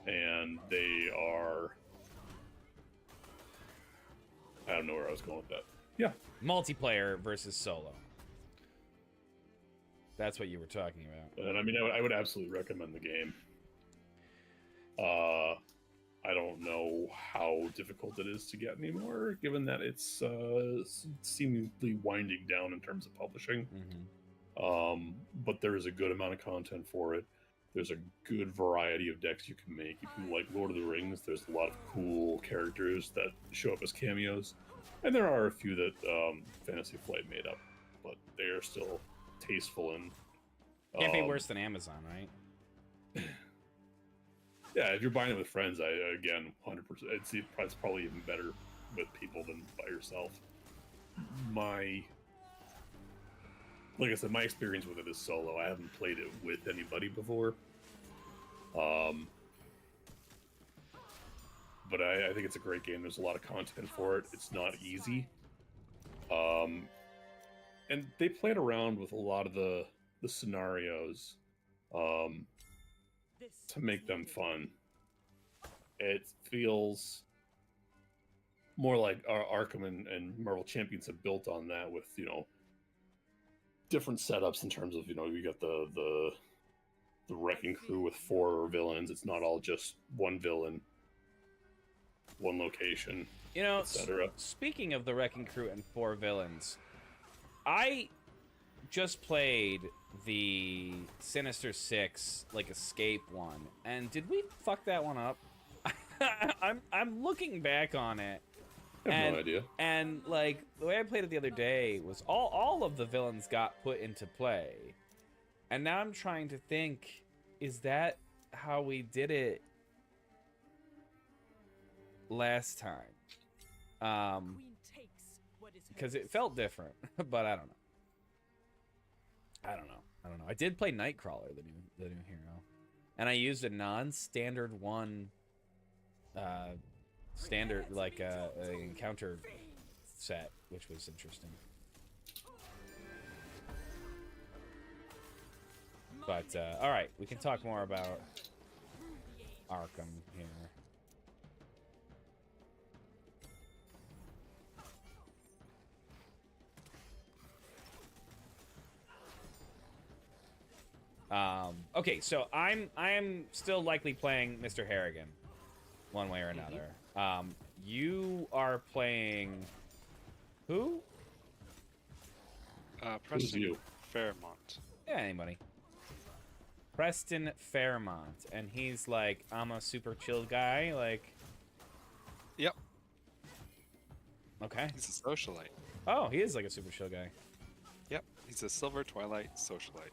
and they are. I don't know where I was going with that. Yeah, multiplayer versus solo. That's what you were talking about. and I mean, I would absolutely recommend the game. I don't know how difficult it is to get anymore, given that it's seemingly winding down in terms of publishing. But there is a good amount of content for it. There's a good variety of decks you can make. If you like Lord of the Rings, there's a lot of cool characters that show up as cameos. And there are a few that Fantasy Flight made up, but they are still tasteful and... Can't be worse than Amazon, right? Yeah, if you're buying it with friends, again, 100%. It's probably even better with people than by yourself. Like I said, my experience with it is solo. I haven't played it with anybody before. But I think it's a great game. There's a lot of content for it. It's not easy. And they played around with a lot of the scenarios to make them fun. It feels more like Arkham and Marvel Champions have built on that with, different setups in terms of, you got the Wrecking Crew with 4 villains. It's not all just one villain, one location, etc. Speaking of the Wrecking Crew and 4 villains, I just played the Sinister Six escape one, and did we fuck that one up? I'm looking back on it. I have no idea. And the way I played it the other day was all of the villains got put into play. And now I'm trying to think, is that how we did it last time? Because it felt different, but I don't know. I don't know. I did play Nightcrawler, the new hero, and I used a non-standard one, standard encounter set, which was interesting. But all right, we can talk more about Arkham here. Okay, so I'm still likely playing Mr. Harrigan, one way or another. You are playing who? Preston Fairmont. Yeah, anybody. Preston Fairmont, and he's like, I'm a super chill guy, Yep. Okay. He's a socialite. Oh, he is like a super chill guy. Yep, he's a Silver Twilight socialite.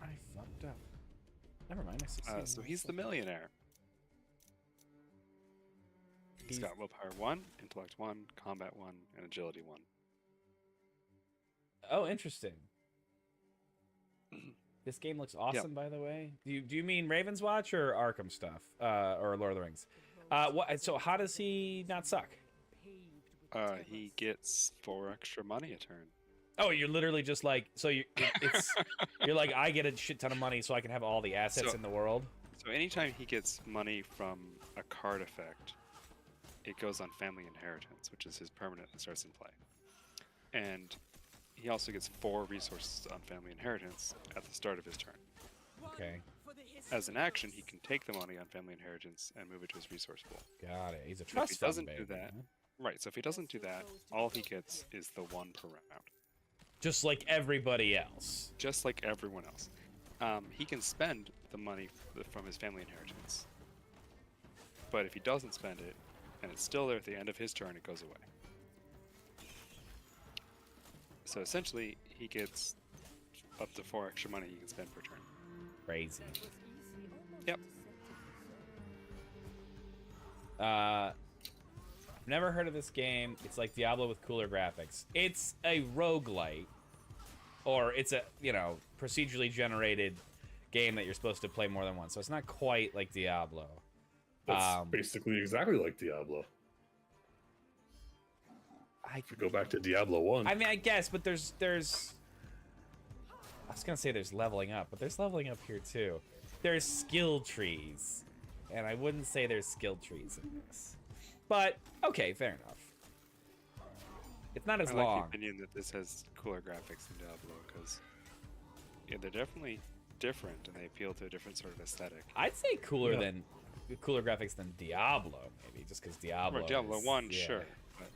I fucked up. Never mind. So he's the millionaire. He's got willpower 1, intellect 1, combat 1, and agility 1. Oh, interesting. This game looks awesome, by the way. Do you mean Raven's Watch or Arkham stuff, or Lord of the Rings? So how does he not suck? He gets 4 extra money a turn. Oh, you're literally just you're like, I get a shit ton of money so I can have all the assets in the world. So anytime he gets money from a card effect, it goes on Family Inheritance, which is his permanent that starts in play. And he also gets 4 resources on Family Inheritance at the start of his turn. Okay. As an action, he can take the money on Family Inheritance and move it to his resource pool. Got it. He's a If trust he fund doesn't baby, do that, huh? right? So if he doesn't do that, all he gets is the 1 per round. Just like everybody else. Just like everyone else. He can spend the money from his Family Inheritance. But if he doesn't spend it, and it's still there at the end of his turn, it goes away. So essentially, he gets up to 4 extra money he can spend per turn. Crazy. Yep. Never heard of this game. It's like Diablo with cooler graphics. It's a roguelite. Or it's a, procedurally generated game that you're supposed to play more than once. So it's not quite like Diablo. That's basically exactly like Diablo. If you go back to Diablo 1. I mean, I guess, but there's I was gonna say there's leveling up, but there's leveling up here too. there's skill trees, and I wouldn't say there's skill trees in this. But okay, fair enough. It's not as I like long. the opinion that this has cooler graphics than Diablo, because they're definitely different and they appeal to a different sort of aesthetic. I'd say cooler graphics than Diablo, maybe, just because Diablo. Or Diablo is, 1, yeah. sure. But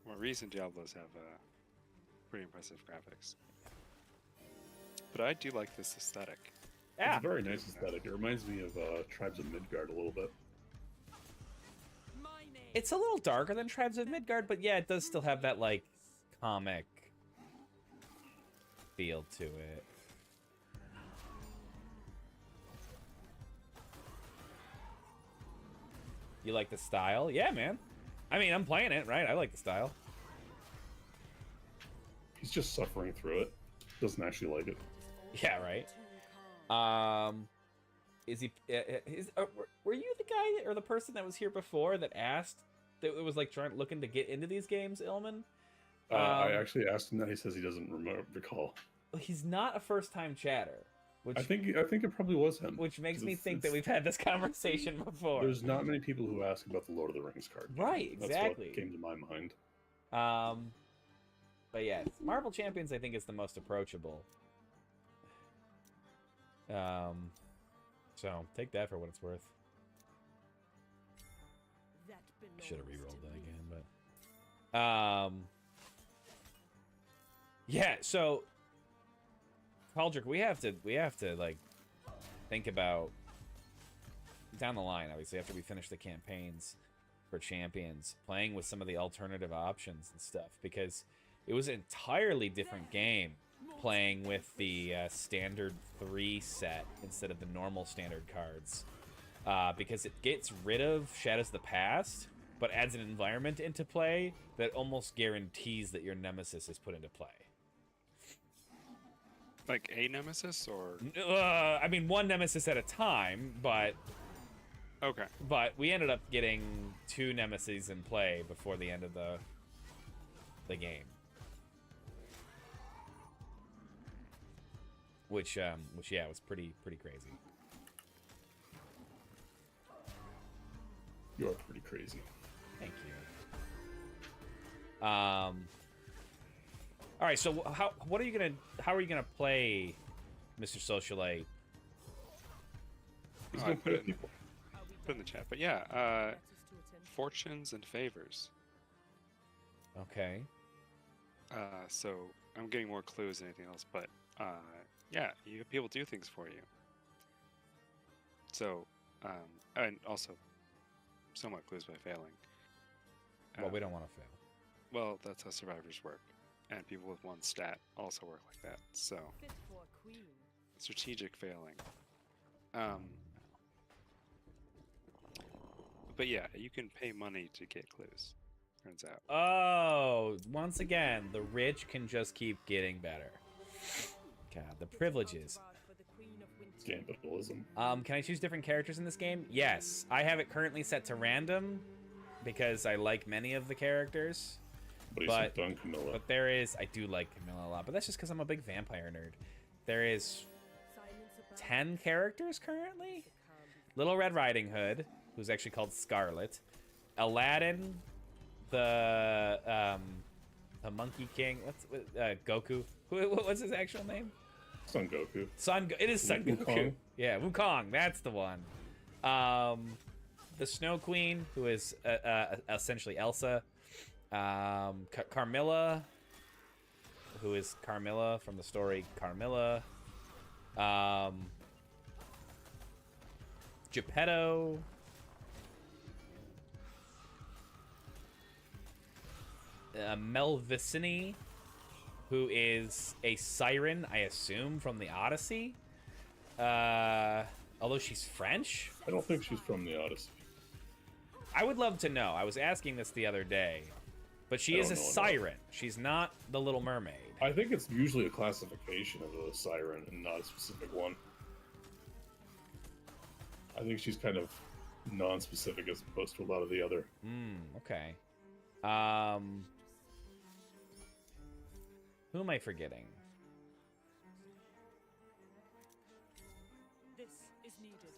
more recent Diablos have pretty impressive graphics. But I do like this aesthetic. Yeah. It's a very nice aesthetic. It reminds me of Tribes of Midgard a little bit. It's a little darker than Tribes of Midgard, but yeah, it does still have that, like, comic feel to it. You like the style? Yeah, man. I mean, I'm playing it, right? I like the style. He's just suffering through it. Doesn't actually like it. Yeah, right. Is he? Were you the guy or the person that was here before that asked that it was like looking to get into these games, Ilman? I actually asked him that. He says he doesn't recall. He's not a first-time chatter. Which, I think it probably was him. Which makes me think that we've had this conversation before. There's not many people who ask about the Lord of the Rings card. Right, exactly. That's what came to my mind. But yeah, Marvel Champions I think is the most approachable. So take that for what it's worth. I should have re-rolled that again, but yeah. So, Paldrick, we have to like think about down the line. Obviously, after we finish the campaigns for Champions, playing with some of the alternative options and stuff, because it was an entirely different game playing with the standard 3 set instead of the normal standard cards, because it gets rid of Shadows of the Past, but adds an environment into play that almost guarantees that your nemesis is put into play. Like a nemesis, or I mean, one nemesis at a time, but okay. But we ended up getting 2 nemesis in play before the end of the game. Which yeah, was pretty crazy. You're pretty crazy. Thank you. All right, so how are you gonna play Mr. Socialite? He's gonna put it in the chat, but yeah, fortunes and favors. Okay. So I'm getting more clues than anything else, but yeah, people do things for you. So, and also somewhat clues by failing. Well, we don't want to fail. Well, that's how survivors work, and people with 1 stat also work like that. So, strategic failing. But yeah, you can pay money to get clues. Turns out. Oh, once again, the rich can just keep getting better. God, the privileges. Capitalism. Can I choose different characters in this game? Yes. I have it currently set to random because I like many of the characters. But he's done Camilla. But there is, I do like Camilla a lot, but that's just because I'm a big vampire nerd. There is 10 characters currently. Little Red Riding Hood, who's actually called Scarlet. Aladdin, the Monkey King. What's Goku? What's his actual name? Son Goku. It is Son Goku. Wukong. Yeah, Wukong. That's the one. The Snow Queen, who is essentially Elsa. Carmilla, who is Carmilla from the story Carmilla. Geppetto. Melvicini, who is a siren, I assume, from the Odyssey. Although she's French? I don't think she's from the Odyssey. I would love to know. I was asking this the other day. But she is a siren. She's not the Little Mermaid. I think it's usually a classification of a siren and not a specific one. I think she's kind of non-specific as opposed to a lot of the other. Okay. Who am I forgetting? This is needed.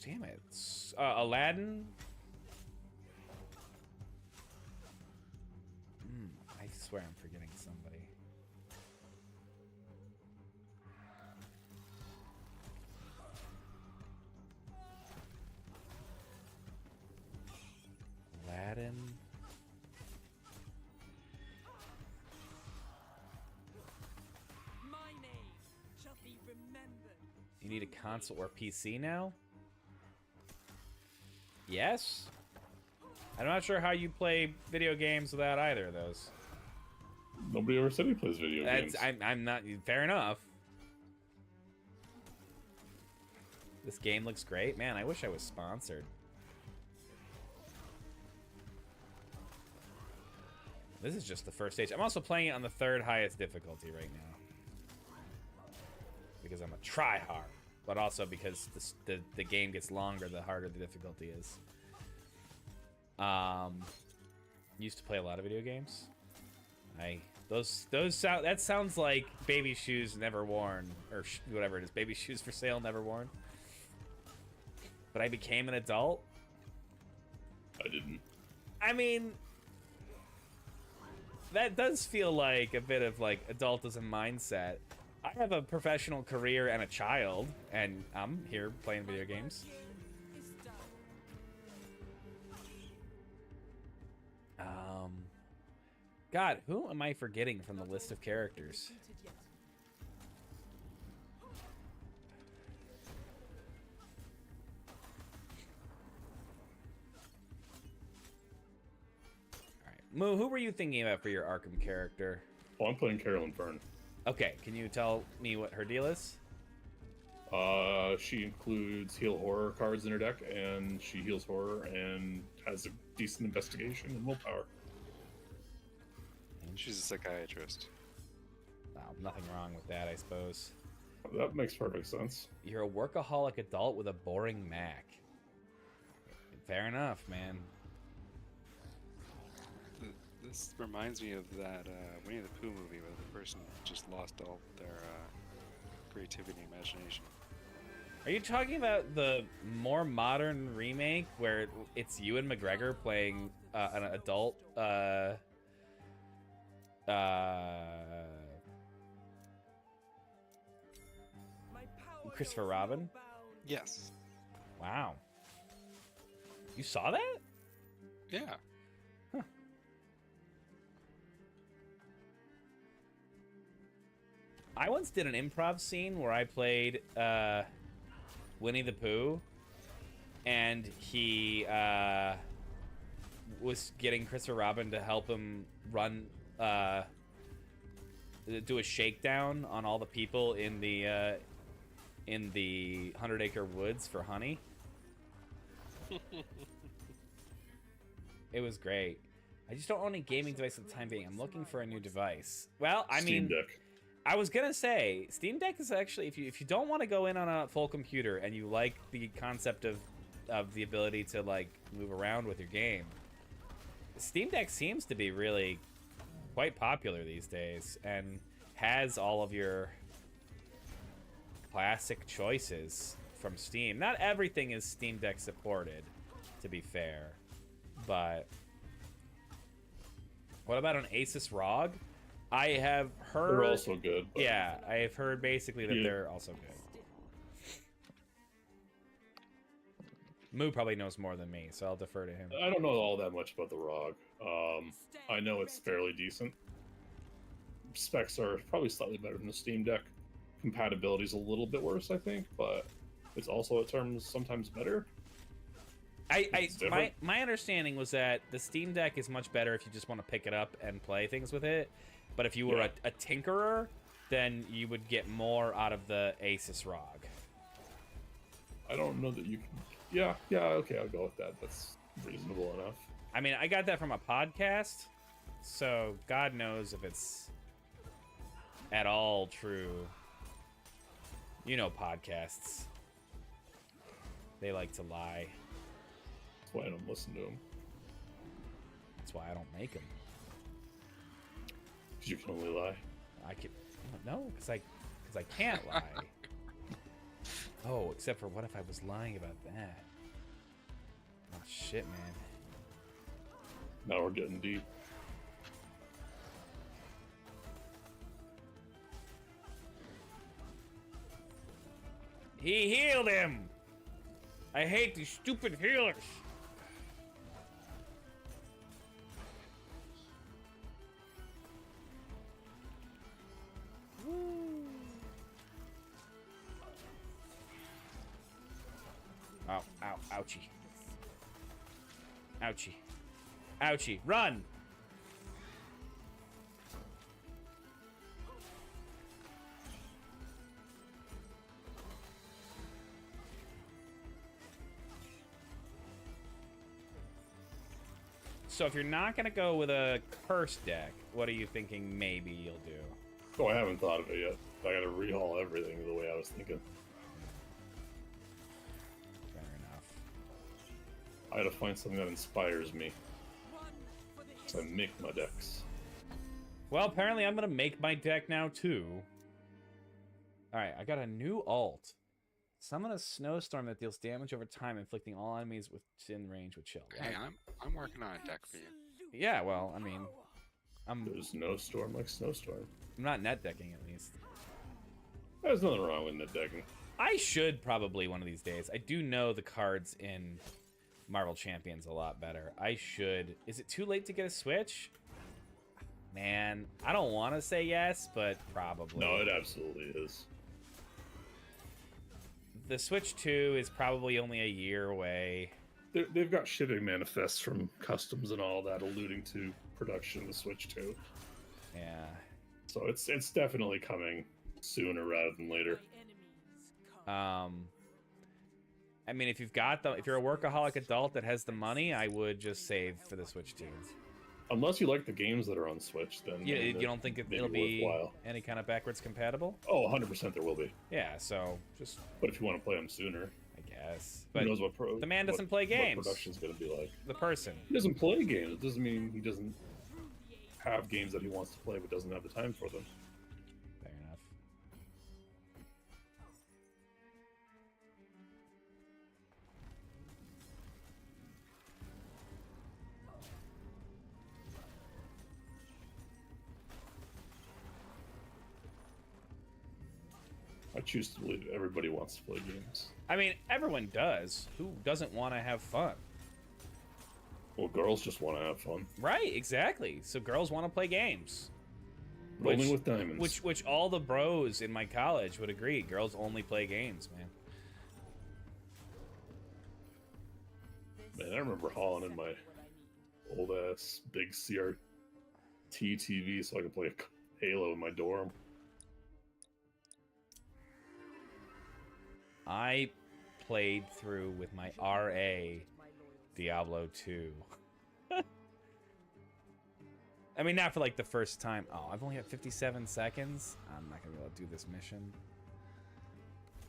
Damn it. Aladdin? I swear I'm forgetting somebody. Aladdin? My name shall be remembered. You need a console or PC now? Yes? I'm not sure how you play video games without either of those. Nobody ever said he plays video games. I'm not... Fair enough. This game looks great. Man, I wish I was sponsored. This is just the first stage. I'm also playing it on the 3rd highest difficulty right now. Because I'm a tryhard. But also because the game gets longer the harder the difficulty is. Used to play a lot of video games. That sounds like baby shoes never worn, or whatever it is, baby shoes for sale never worn. But I became an adult. I didn't. I mean, that does feel like a bit of like adultism mindset. I have a professional career and a child, and I'm here playing video games. God, who am I forgetting from the list of characters? Alright. Moo, who were you thinking about for your Arkham character? Oh, I'm playing Carolyn Fern. Okay, can you tell me what her deal is? She includes heal horror cards in her deck, and she heals horror and has a decent investigation and willpower. She's a psychiatrist. Wow, nothing wrong with that, I suppose. That makes perfect sense. You're a workaholic adult with a boring Mac. Fair enough, man. This reminds me of that Winnie the Pooh movie where the person just lost all their creativity and imagination. Are you talking about the more modern remake where it's Ewan McGregor playing an adult Christopher Robin? Yes. Wow. You saw that? Yeah. Huh. I once did an improv scene where I played Winnie the Pooh, and he was getting Christopher Robin to help him run, do a shakedown on all the people in the 100-acre woods for honey. It was great. I just don't own any gaming device at the time being. I'm looking for a new device. Well, I Steam mean, Deck. I was gonna say Steam Deck is actually, if you don't want to go in on a full computer and you like the concept of the ability to like move around with your game, Steam Deck seems to be really quite popular these days and has all of your classic choices from Steam. Not everything is Steam Deck supported, to be fair, but what about an Asus ROG? I have heard... They're also good. But yeah, I have heard basically that they're also good. Moo probably knows more than me, so I'll defer to him. I don't know all that much about the ROG. I know it's fairly decent. Specs are probably slightly better than the Steam Deck. Compatibility's a little bit worse, I think, but it's also at terms sometimes better. My understanding was that the Steam Deck is much better if you just want to pick it up and play things with it. But if you were a tinkerer, then you would get more out of the Asus ROG. I don't know that you can... Yeah, okay, I'll go with that. That's reasonable enough. I mean, I got that from a podcast, so God knows if it's at all true. You know podcasts. They like to lie. That's why I don't listen to them. That's why I don't make them. You can only lie. I could no, because I can't lie. Oh, except for what if I was lying about that? Oh shit, man. Now we're getting deep. He healed him. I hate these stupid healers. Ow, ow, ouchie. Ouchie. Ouchie, run! So if you're not gonna go with a curse deck, what are you thinking maybe you'll do? Oh, I haven't thought of it yet. I gotta rehaul everything the way I was thinking. Fair enough. I gotta find something that inspires me. Run for the So I make my decks. Well, apparently I'm gonna make my deck now too. Alright, I got a new alt. Summon a snowstorm that deals damage over time, inflicting all enemies within range with chill. Hey, I'm working on a deck for you. Yeah, well, I mean, I'm There's no storm like snowstorm. not net decking at least. There's nothing wrong with net decking. I should probably one of these days. I do know the cards in Marvel Champions a lot better. I should. Is it too late to get a Switch? Man, I don't want to say yes, but probably. No, it absolutely is. The Switch 2 is probably only a year away. They've got shipping manifests from customs and all that alluding to production of the Switch 2. Yeah. So it's definitely coming sooner rather than later. enemies come. I mean, if you're a workaholic adult that has the money, I would just save for the Switch 2. Unless you like the games that are on Switch, then You don't think maybe it'll be worthwhile. any kind of backwards compatible? Oh, 100% there will be. Yeah, so just, But if you want to play them sooner, I guess. who But knows the man doesn't play What games. production's going to be like. The person. He doesn't play games. It doesn't mean he doesn't have games that he wants to play but doesn't have the time for them. Fair enough. I choose to believe everybody wants to play games. I mean, everyone does. Who doesn't want to have fun? Well, girls just want to have fun. Right, exactly. So girls want to play games. Rolling with diamonds. Which all the bros in my college would agree. Girls only play games, man. Man, I remember hauling in my old ass big CRT TV so I could play Halo in my dorm. I played through with my RA Diablo 2. I mean, not for like the first time. Oh, I've only got 57 seconds. I'm not gonna be able to do this mission.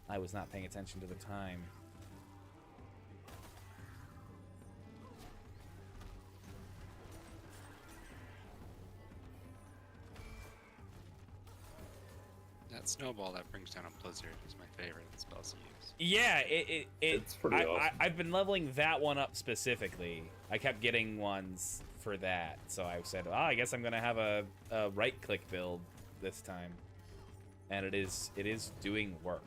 I was not paying attention to the time. That snowball that brings down a blizzard is my favorite spells to use. Yeah, It's pretty awesome. I've been leveling that one up specifically. I kept getting ones for that, so I said, "Oh, I guess I'm gonna have a right-click build this time," and it is doing work.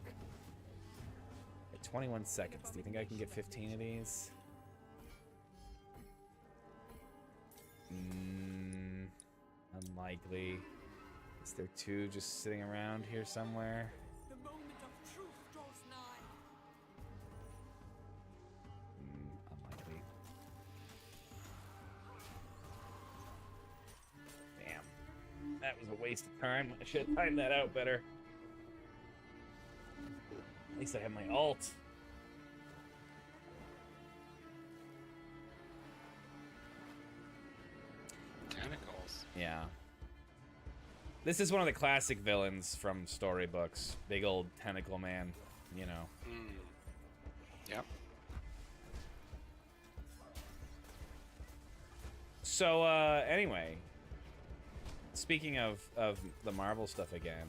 At 21 seconds, do you think I can get 15 of these? Unlikely. Is there two just sitting around here somewhere? The moment of truth draws nigh. Unlikely. Damn. That was a waste of time. I should have timed that out better. At least I have my ult. Tentacles. Yeah. This is one of the classic villains from storybooks. Big old tentacle man, you know. Yep. So, anyway. speaking of the Marvel stuff again,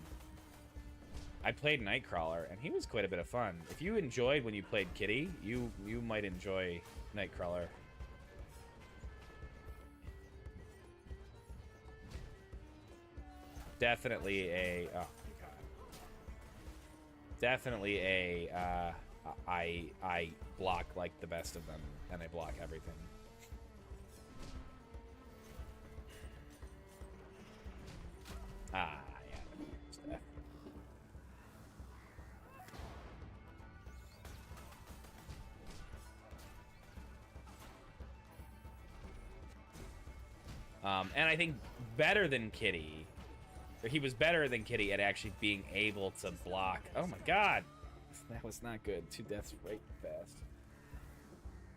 I played Nightcrawler, and he was quite a bit of fun. If you enjoyed when you played Kitty, you might enjoy Nightcrawler. Definitely a oh my god. Definitely a I block like the best of them, and I block everything. Ah, yeah, stuff. And I think better than Kitty, or he was better than Kitty at actually being able to block. Oh my god, that was not good. 2 deaths right fast.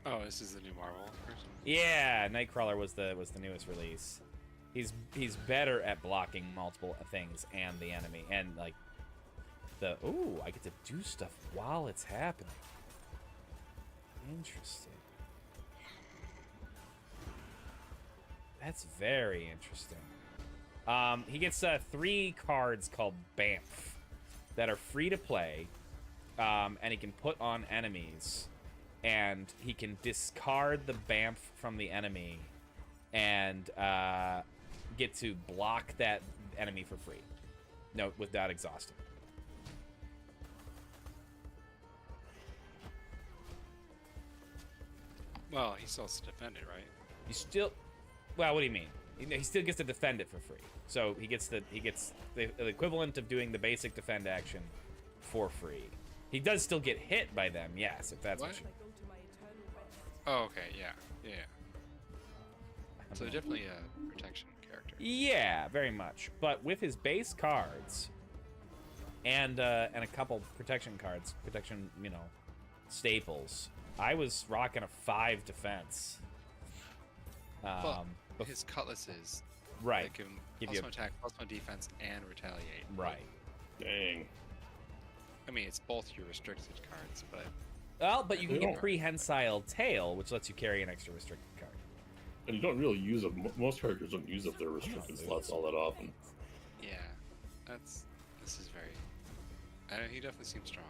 Oh, this is the new Marvel version? Yeah, Nightcrawler was the newest release. He's better at blocking multiple things and the enemy, and like ooh, I get to do stuff while it's happening. Interesting. That's very interesting. He gets 3 cards called Bamf that are free to play, and he can put on enemies, and he can discard the Bamf from the enemy and get to block that enemy for free. No, without exhausting. Well, he still has to defend it, right? You still, well, what do you mean? He still gets to defend it for free. So he gets the equivalent of doing the basic defend action for free. He does still get hit by them, yes, if that's what you. I go to my eternal rest. Oh, okay, yeah. So definitely a protection character. Yeah, very much. But with his base cards and a couple protection cards, staples, I was rocking a 5 defense. But his cutlasses, right, they give him give plus you 1 attack, plus 1 defense, and retaliate. right. Dang. I mean, it's both your restricted cards, but Well, but you can get Yeah. prehensile tail, which lets you carry an extra restricted card. And you don't really use them. Most characters don't use up their restricted slots all that often. yeah, this is very. I know he definitely seems strong.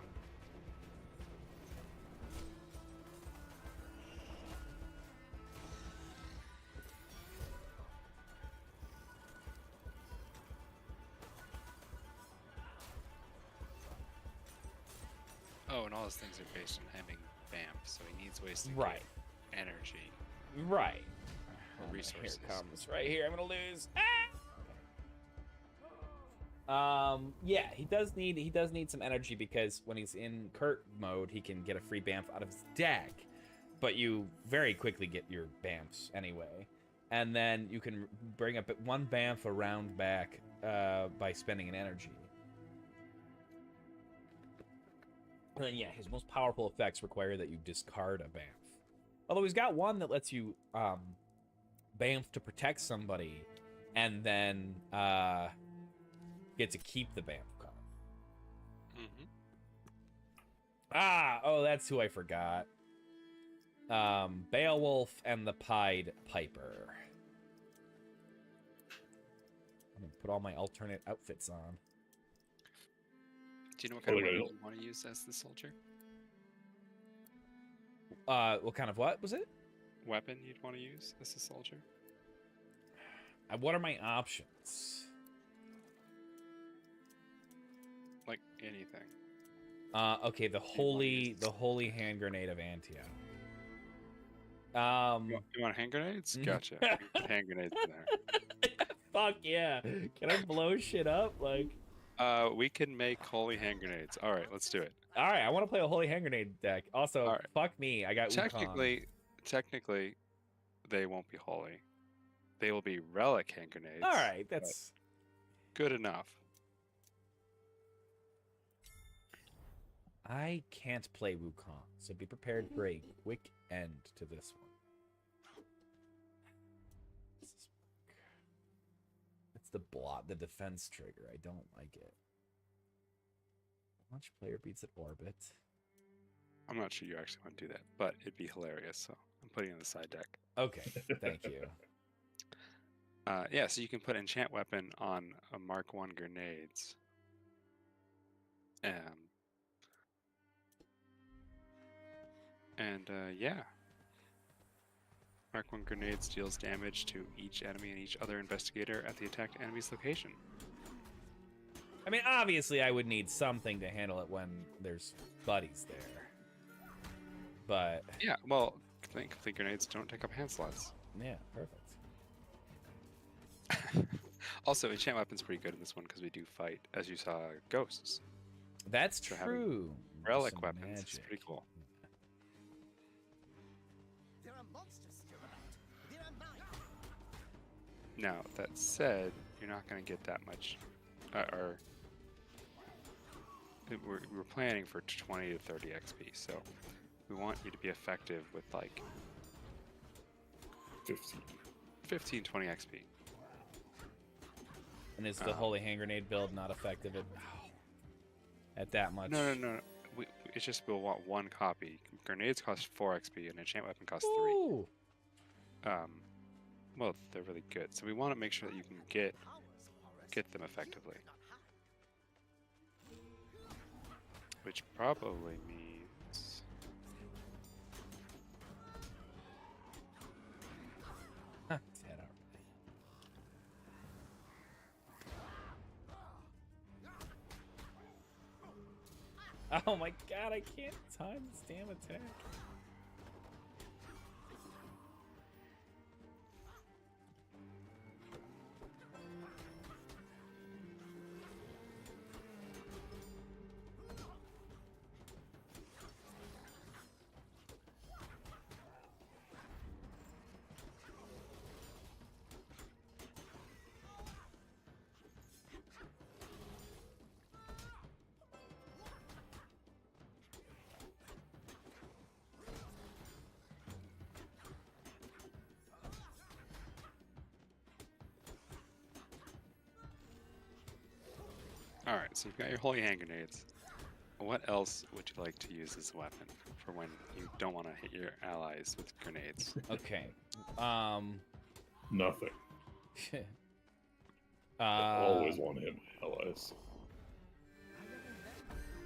Oh, and all his things are based on having Bamf, so he needs ways to Right. get energy. Right. Or resources. Here it comes. Right here. I'm gonna lose. Yeah, he does need some energy, because when he's in Kurt mode, he can get a free Bamf out of his deck, but you very quickly get your Bamfs anyway, and then you can bring up 1 Bamf a round back by spending an energy. And then, yeah, his most powerful effects require that you discard a Bamf. Although he's got one that lets you Bamf to protect somebody, and then get to keep the Bamf card. Oh, that's who I forgot. Beowulf and the Pied Piper. I'm gonna put all my alternate outfits on. Do you know what kind of Okay. weapon you want to use as the soldier? What kind of what was it? Weapon you'd want to use as a soldier? What are my options? Like anything. Okay, the holy hand grenade of Antioch. You want hand grenades? Gotcha. Put hand grenades in there. Fuck yeah! Can I blow shit up? Like, We can make holy hand grenades. All right, let's do it. all right, I want to play a holy hand grenade deck. Also, All right. fuck me, I got Wukong. Technically, they won't be holy. They will be relic hand grenades. All right, that's good enough. I can't play Wukong, so be prepared for a quick end to this one. It's the defense trigger. I don't like it. Launch player beats at orbit. I'm not sure you actually want to do that, but it'd be hilarious. So I'm putting it in the side deck. Okay, thank you. Yeah, so you can put enchant weapon on a Mark 1 grenades. Yeah. Mark 1 grenades deals damage to each enemy and each other investigator at the attacked enemy's location. I mean, obviously, I would need something to handle it when there's buddies there. But Yeah, well, complete grenades don't take up hand slots. yeah, perfect. Also, enchant weapon's pretty good in this one because we do fight, as you saw, ghosts. That's So having true. Relic Some weapons is magic. pretty cool. There are monsters still about. There are mine. Now, that said, you're not going to get that much. We're planning for 20 to 30 XP, so we want you to be effective with like 15, 20 XP. And is the holy hand grenade build not effective at that much? No. It's just we'll want one copy. Grenades cost 4 XP, and enchant weapon costs 3. Ooh. Well, they're really good, so we want to make sure that you can get them effectively. Which probably means Dead already. Oh my god, I can't time this damn attack. Alright, so you've got your holy hand grenades. What else would you like to use as a weapon for when you don't want to hit your allies with grenades? Okay. Nothing. I uh, always want to hit my allies.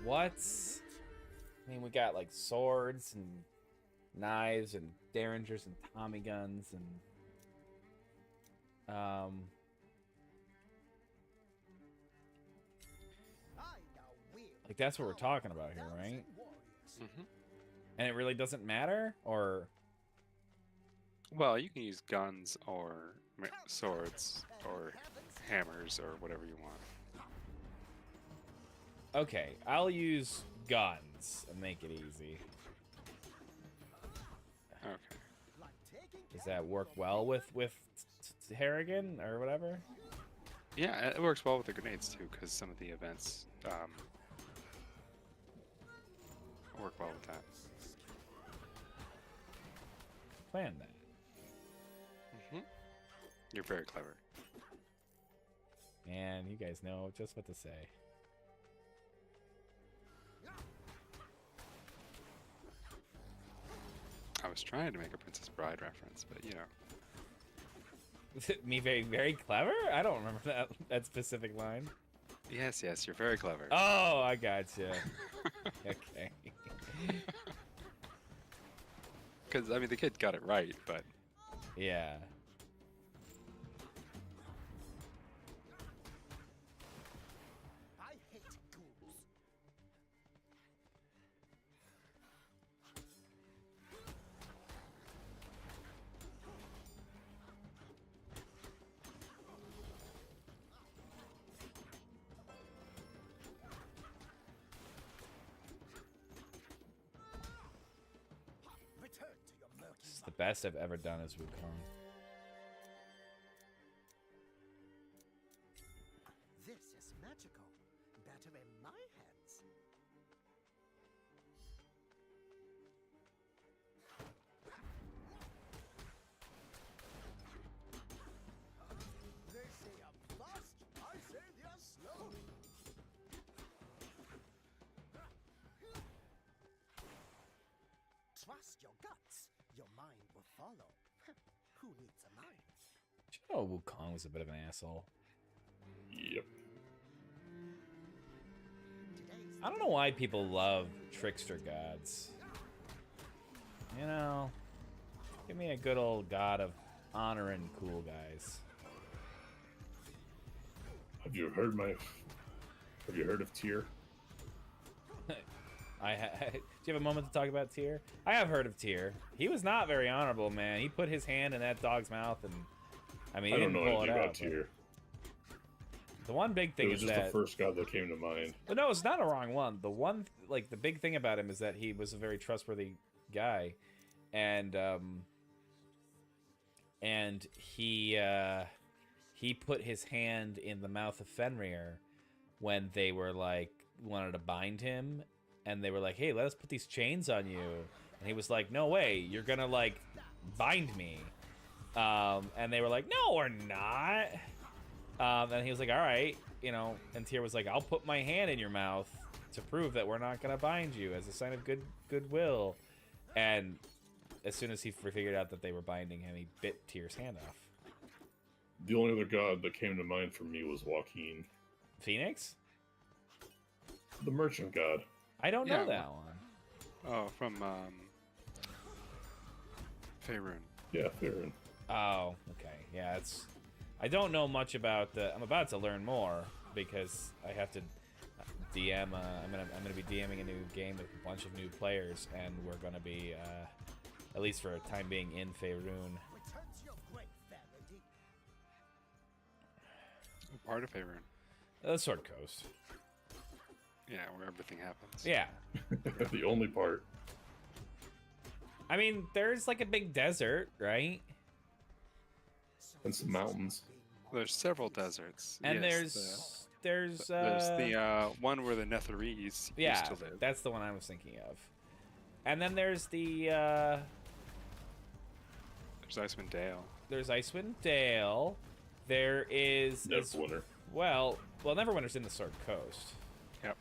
what? I mean, we got like swords and knives and derringers and Tommy guns and like that's what we're talking about here, right? Mm-hmm. And it really doesn't matter, or Well, you can use guns or swords or hammers or whatever you want. okay, I'll use guns and make it easy. Okay. Does that work well with Harrigan or whatever? Yeah, it works well with the grenades too, because some of the events work well with that. Plan that. Mm-hmm. You're very clever. And you guys know just what to say. I was trying to make a Princess Bride reference, but you know. Me very, very clever? I don't remember that specific line. Yes, you're very clever. Oh, I gotcha. Okay. Because, I mean, the kid got it right, but... Yeah. I hate ghouls. Return to your murky This is the best I've ever done as Wukong. This is magical. Better in my hands. They say I'm fast, I say they're slow. Trust your guts. Your mind will follow. Who needs a mind? Oh, Wukong was a bit of an asshole. Yep. I don't know why people love trickster gods. You know, give me a good old god of honor and cool guys. Have you heard of Tyr? Do you have a moment to talk about Tyr? I have heard of Tyr. He was not very honorable, man. He put his hand in that dog's mouth, and I mean, I he don't didn't know pull it anything out. about Tyr. The one big It thing was is just that the first god that came to mind. But no, it's not a wrong one. The one, like, the big thing about him is that he was a very trustworthy guy, and he put his hand in the mouth of Fenrir when they were like wanted to bind him, and they were like, "Hey, let us put these chains on you," and he was like, "No way, you're gonna like bind me," and they were like, "No, we're not." And he was like, all right, you know, and Tyr was like, I'll put my hand in your mouth to prove that we're not going to bind you as a sign of goodwill. And as soon as he figured out that they were binding him, he bit Tyr's hand off. The only other god that came to mind for me was Joaquin, Phoenix? the merchant god. I don't know Yeah, that one. Oh, from Faerun. Yeah, Farron. Oh, okay. Yeah, it's... I don't know much about the... I'm about to learn more because I have to DM... I'm gonna be DMing a new game with a bunch of new players, and we're gonna be, at least for a time being, in Faerun. Return to your great family. Part of Faerun. The Sword Coast. Yeah, where everything happens. Yeah. The only part. I mean, there's like a big desert, right? And some mountains. There's several deserts. And yes, there's the one where the Netherese yeah, used to live. that's the one I was thinking of. And then there's the There's Icewind Dale. there's Icewind Dale. There is Neverwinter. well, Neverwinter's in the Sword Coast. Yep.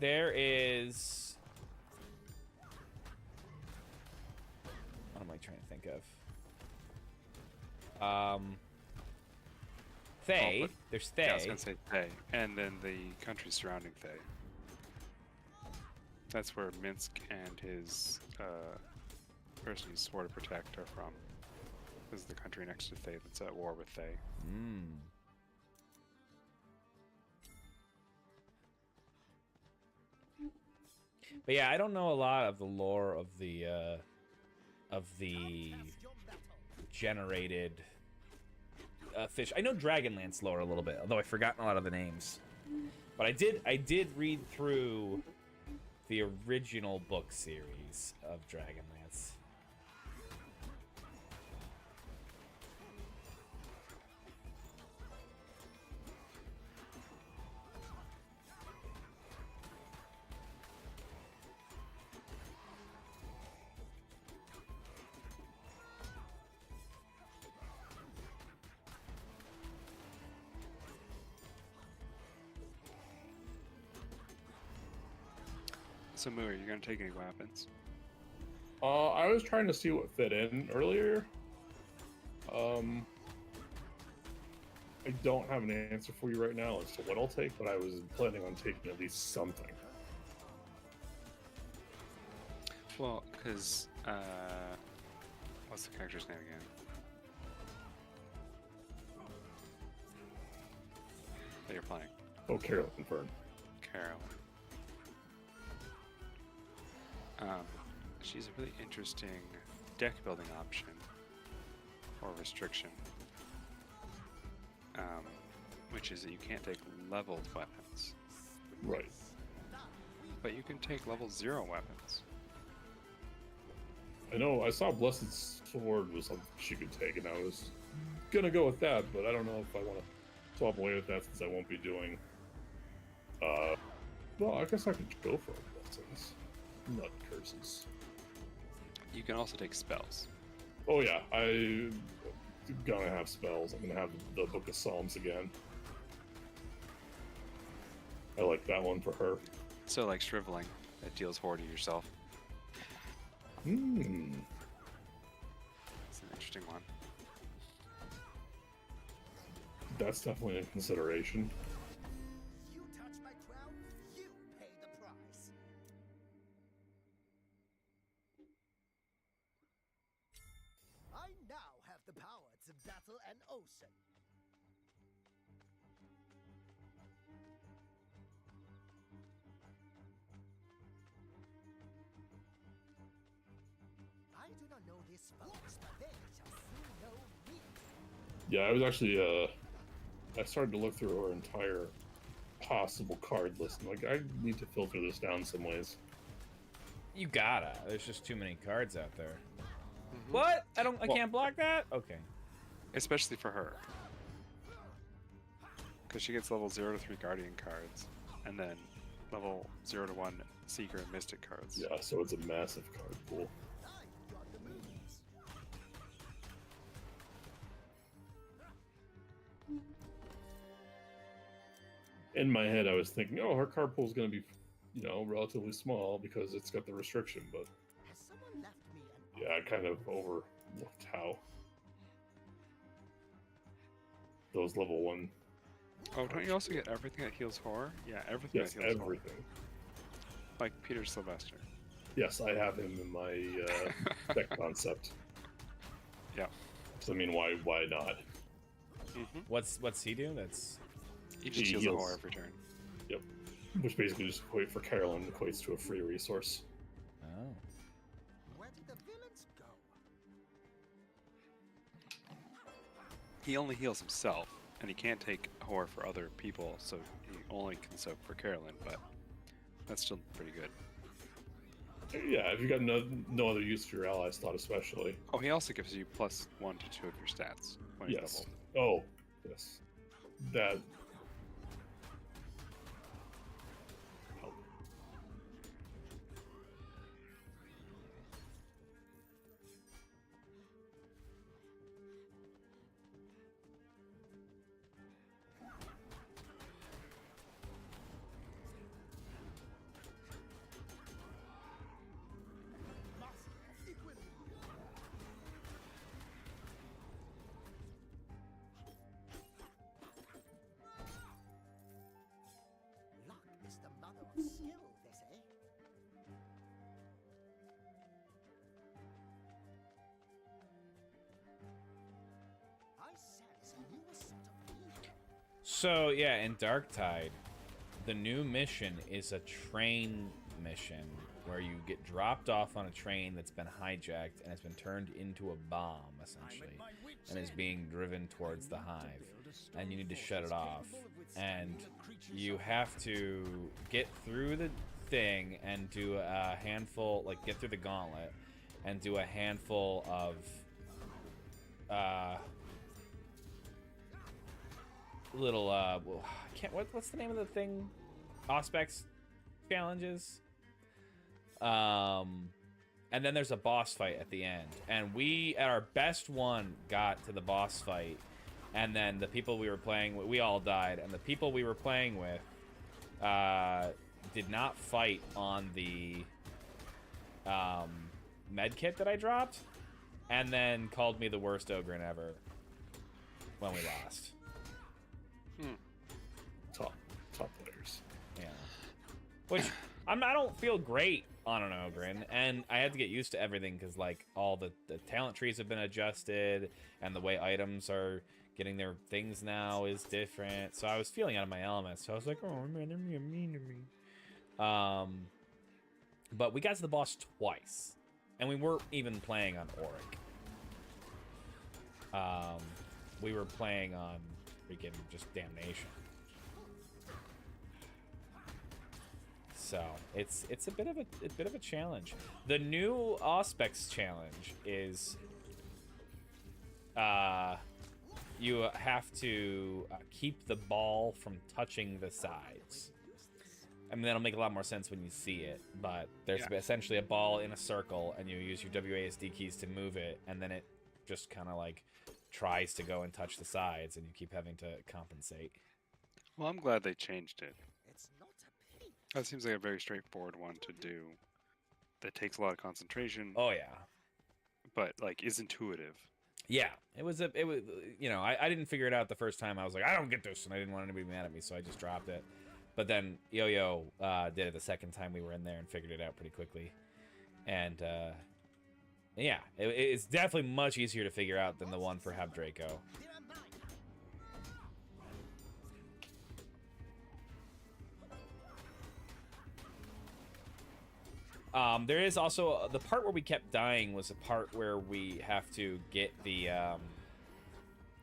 There is... What am I trying to think of? Thay. but- There's Yeah, I was Thay. gonna say Thay, and then the country surrounding Thay. That's where Minsk and his person he swore to protect are from. This is the country next to Thay that's at war with Thay. Mm. But yeah, I don't know a lot of the lore of the generated fish. I know Dragonlance lore a little bit, although I've forgotten a lot of the names. But I did read through the original book series of Dragonlance. So Moo, are you gonna take any weapons? I was trying to see what fit in earlier. I don't have an answer for you right now as to what I'll take, but I was planning on taking at least something. Well, because what's the character's name again? That you're playing, Oh, Carolyn Fern. Carol. She's a really interesting deck building option or restriction, which is that you can't take leveled weapons, Right. but you can take level 0 weapons. I know, I saw Blessed Sword was something she could take, and I was gonna go with that, but I don't know if I want to swap away with that since I won't be doing... well, I guess I could go for blessings. Nut curses. You can also take spells. Oh yeah, I'm gonna have spells. I'm gonna have the Book of Psalms again. I like that one for her. So like shriveling, that deals 4 to yourself. Hmm. interesting one. That's definitely a consideration. You touch my crown, you pay the price. I now have the power to battle an ocean. I do not know these folks, but they shall soon know me. Yeah, I was actually I started to look through our entire possible card list. And, like, I need to filter this down some ways. You gotta. There's just too many cards out there. Mhm. What? I Well- can't block that? Okay. Especially for her. Because she gets level 0 to 3 Guardian cards, and then level 0 to 1 Seeker and Mystic cards. Yeah, so it's a massive card pool. I've got the moves. In my head, I was thinking, oh, her card pool is going to be, relatively small because it's got the restriction. But Has someone left me an yeah, I kind of overlooked how those level 1. Oh, don't you also get everything that heals horror? Yeah, everything Yes, that heals horror. everything. Like Peter Sylvester. Yes, I have him in my deck concept. Yeah. So, I mean, why not? Mm-hmm. What's he do? That's He He just heals a heals. horror every turn. Which basically just for Carolyn equates to a free resource. oh. Where did the villains go? He only heals himself, and he can't take horror for other people, so he only can soak for Carolyn, but that's still pretty good. Yeah, if you got no other use for your ally slot, especially. Oh, he also gives you +1 to 2 of your stats when he's Yes. doubled. Oh, yes. That. Help. Master of Equilibrium. Luck is the mother of skill, they say. I sense a new assault of evil. So yeah, in Dark Tide, the new mission is a train mission where you get dropped off on a train that's been hijacked and has been turned into a bomb, essentially, and is being driven towards the hive, and you need to shut it off. And you have to get through the thing and do a handful, like get through the gauntlet and do a handful of little well, I can't what's the name of the thing? Auspex challenges. And then there's a boss fight at the end, and we at our best one got to the boss fight, and then the people we were playing with, we all died, and the people we were playing with did not fight on the med kit that I dropped, and then called me the worst Ogren ever when we lost. Top players. Yeah. Which I don't feel great on an Ogren, and I had to get used to everything because like all the talent trees have been adjusted, and the way items are getting their things now is different. So I was feeling out of my element. So I was like, oh man, they're being mean to me. But we got to the boss twice, and we weren't even playing on Auric. We were playing on freaking just Damnation. So it's a bit of a challenge. The new Auspex challenge is you have to keep the ball from touching the sides. I mean, that'll make a lot more sense when you see it, but there's essentially a ball in a circle, and you use your WASD keys to move it, and then it just kind of like tries to go and touch the sides, and you keep having to compensate. Well, I'm glad they changed it. It's not a pity. That seems like a very straightforward one to do. That takes a lot of concentration, Oh yeah. but like is intuitive. Yeah, it was, you know, I didn't figure it out the first time. I was like, I don't get this, and I didn't want anybody mad at me, so I just dropped it. But then Yo-Yo did it the second time we were in there and figured it out pretty quickly. And, yeah, it's definitely much easier to figure out than the one for Heb Draco. There is also the part where we kept dying was a part where we have to get the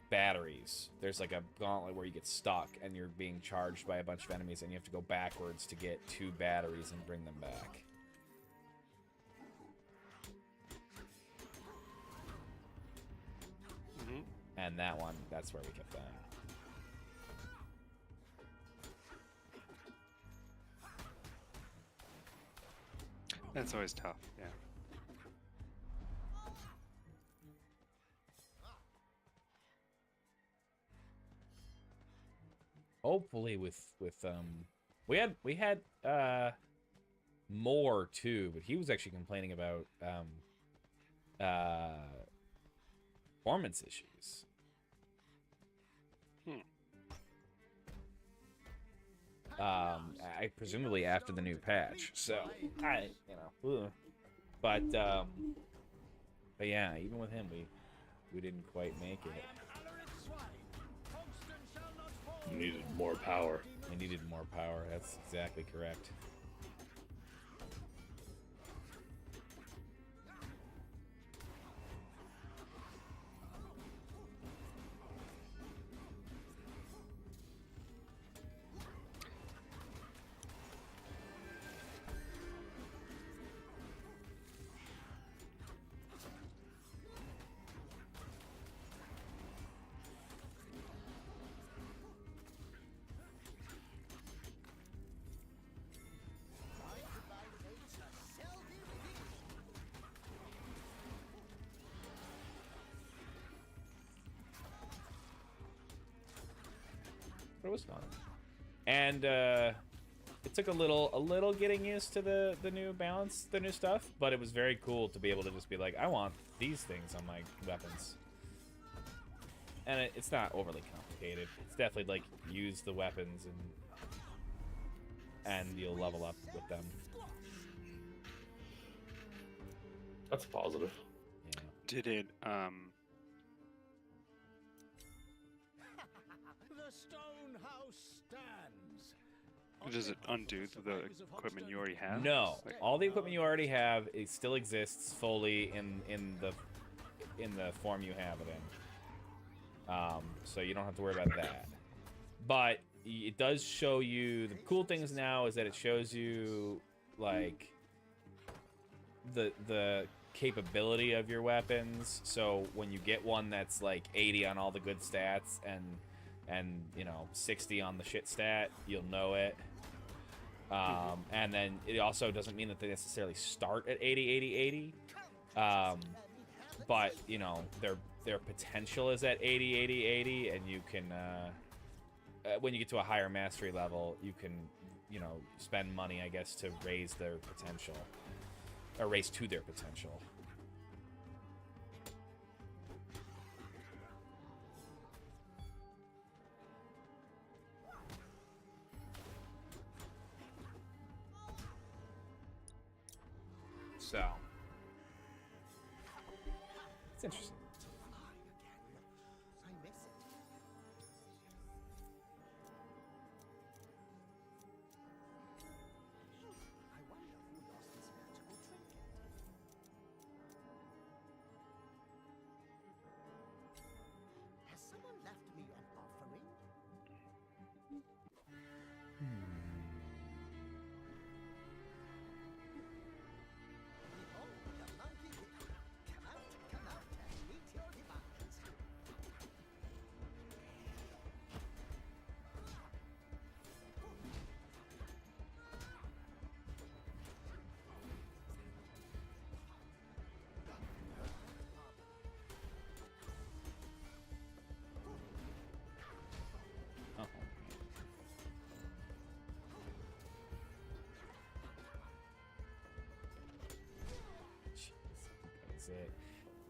batteries. There's like a gauntlet where you get stuck and you're being charged by a bunch of enemies, and you have to go backwards to get 2 batteries and bring them back. And that one, that's where we kept dying. That's always tough, yeah. Hopefully with we had more too, but he was actually complaining about performance issues. I presumably after the new patch. So but yeah, even with him, we didn't quite make it. You needed more power. I needed more power. That's exactly correct. But it was fun, and it took a little getting used to the new balance, the new stuff. But it was very cool to be able to just be like, I want these things on my weapons, and it's not overly complicated. It's definitely like use the weapons and you'll level up with them. That's positive. Yeah. Did it, The stone house stands. does it undo the equipment you already have? No, Like, all the equipment you already have, it still exists fully in the form you have it in. So you don't have to worry about that. But it does show you the cool things now is that it shows you like the capability of your weapons. So when you get one that's like 80 on all the good stats and you know 60 on the shit stat, you'll know it. And then it also doesn't mean that they necessarily start at 80, 80, 80. But you know their potential is at 80, 80, 80, and you can when you get to a higher mastery level, you can spend money, I guess, to raise their potential or raise to their potential. So it's interesting. I miss it. I wonder who lost this magical trinket. Has someone left me an offering? Behold, the monkey. Come out,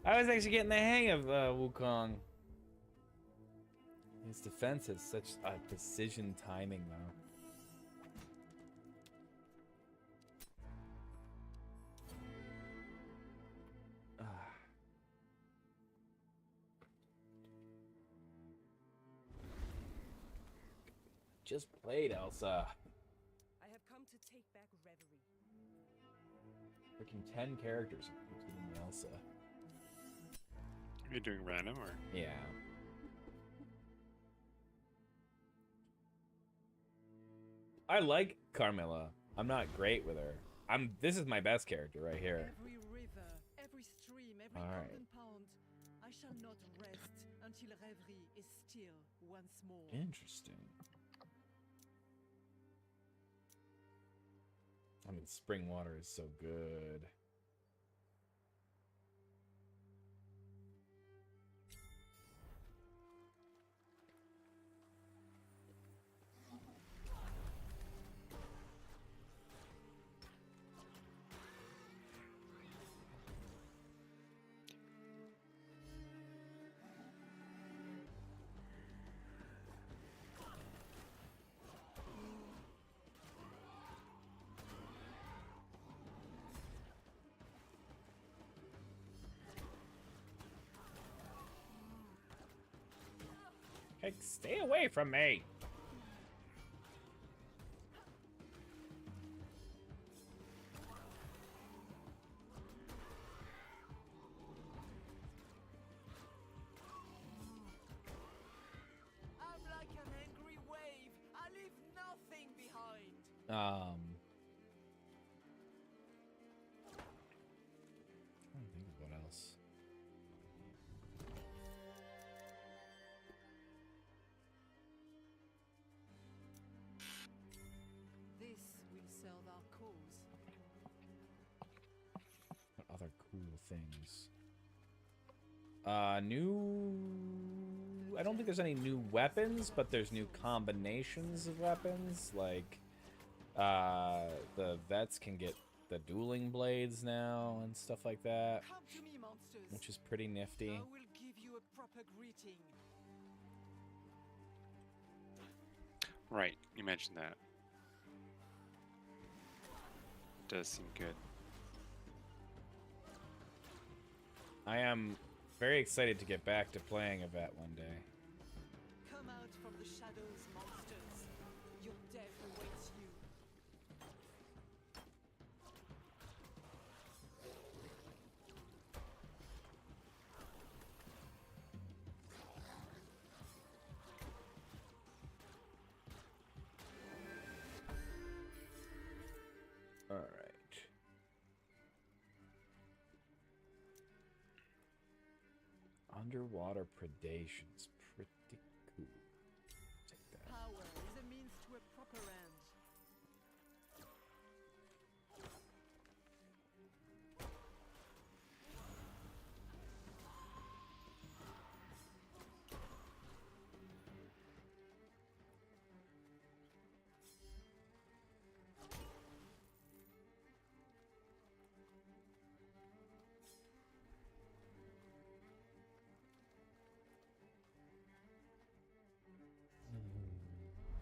I was actually getting the hang of Wukong. His defense has such a precision timing, though. Just played Elsa. I have come to take back Reverie. Freaking 10 characters, including Elsa. Are you doing random or? Yeah. I like Carmilla. I'm not great with her. This is my best character right here. Every river, every stream, every All right. golden pond. I shall not rest until Reverie is still once more. Interesting. I mean, spring water is so good. Hey, stay away from me! I'm like an angry wave. I leave nothing behind. I don't think of what else. This will serve our cause. What other cool things? I don't think there's any new weapons, but there's new combinations of weapons. Like, the vets can get the dueling blades now and stuff like that, Come to me, monsters. which is pretty nifty. I will give you a proper greeting. Right, you mentioned that. Does seem good. I am very excited to get back to playing a vet one day. Come out from the shadows, monsters. Your death awaits you. All right. Underwater predation's pretty cool. Take that. Power is a means to a proper end.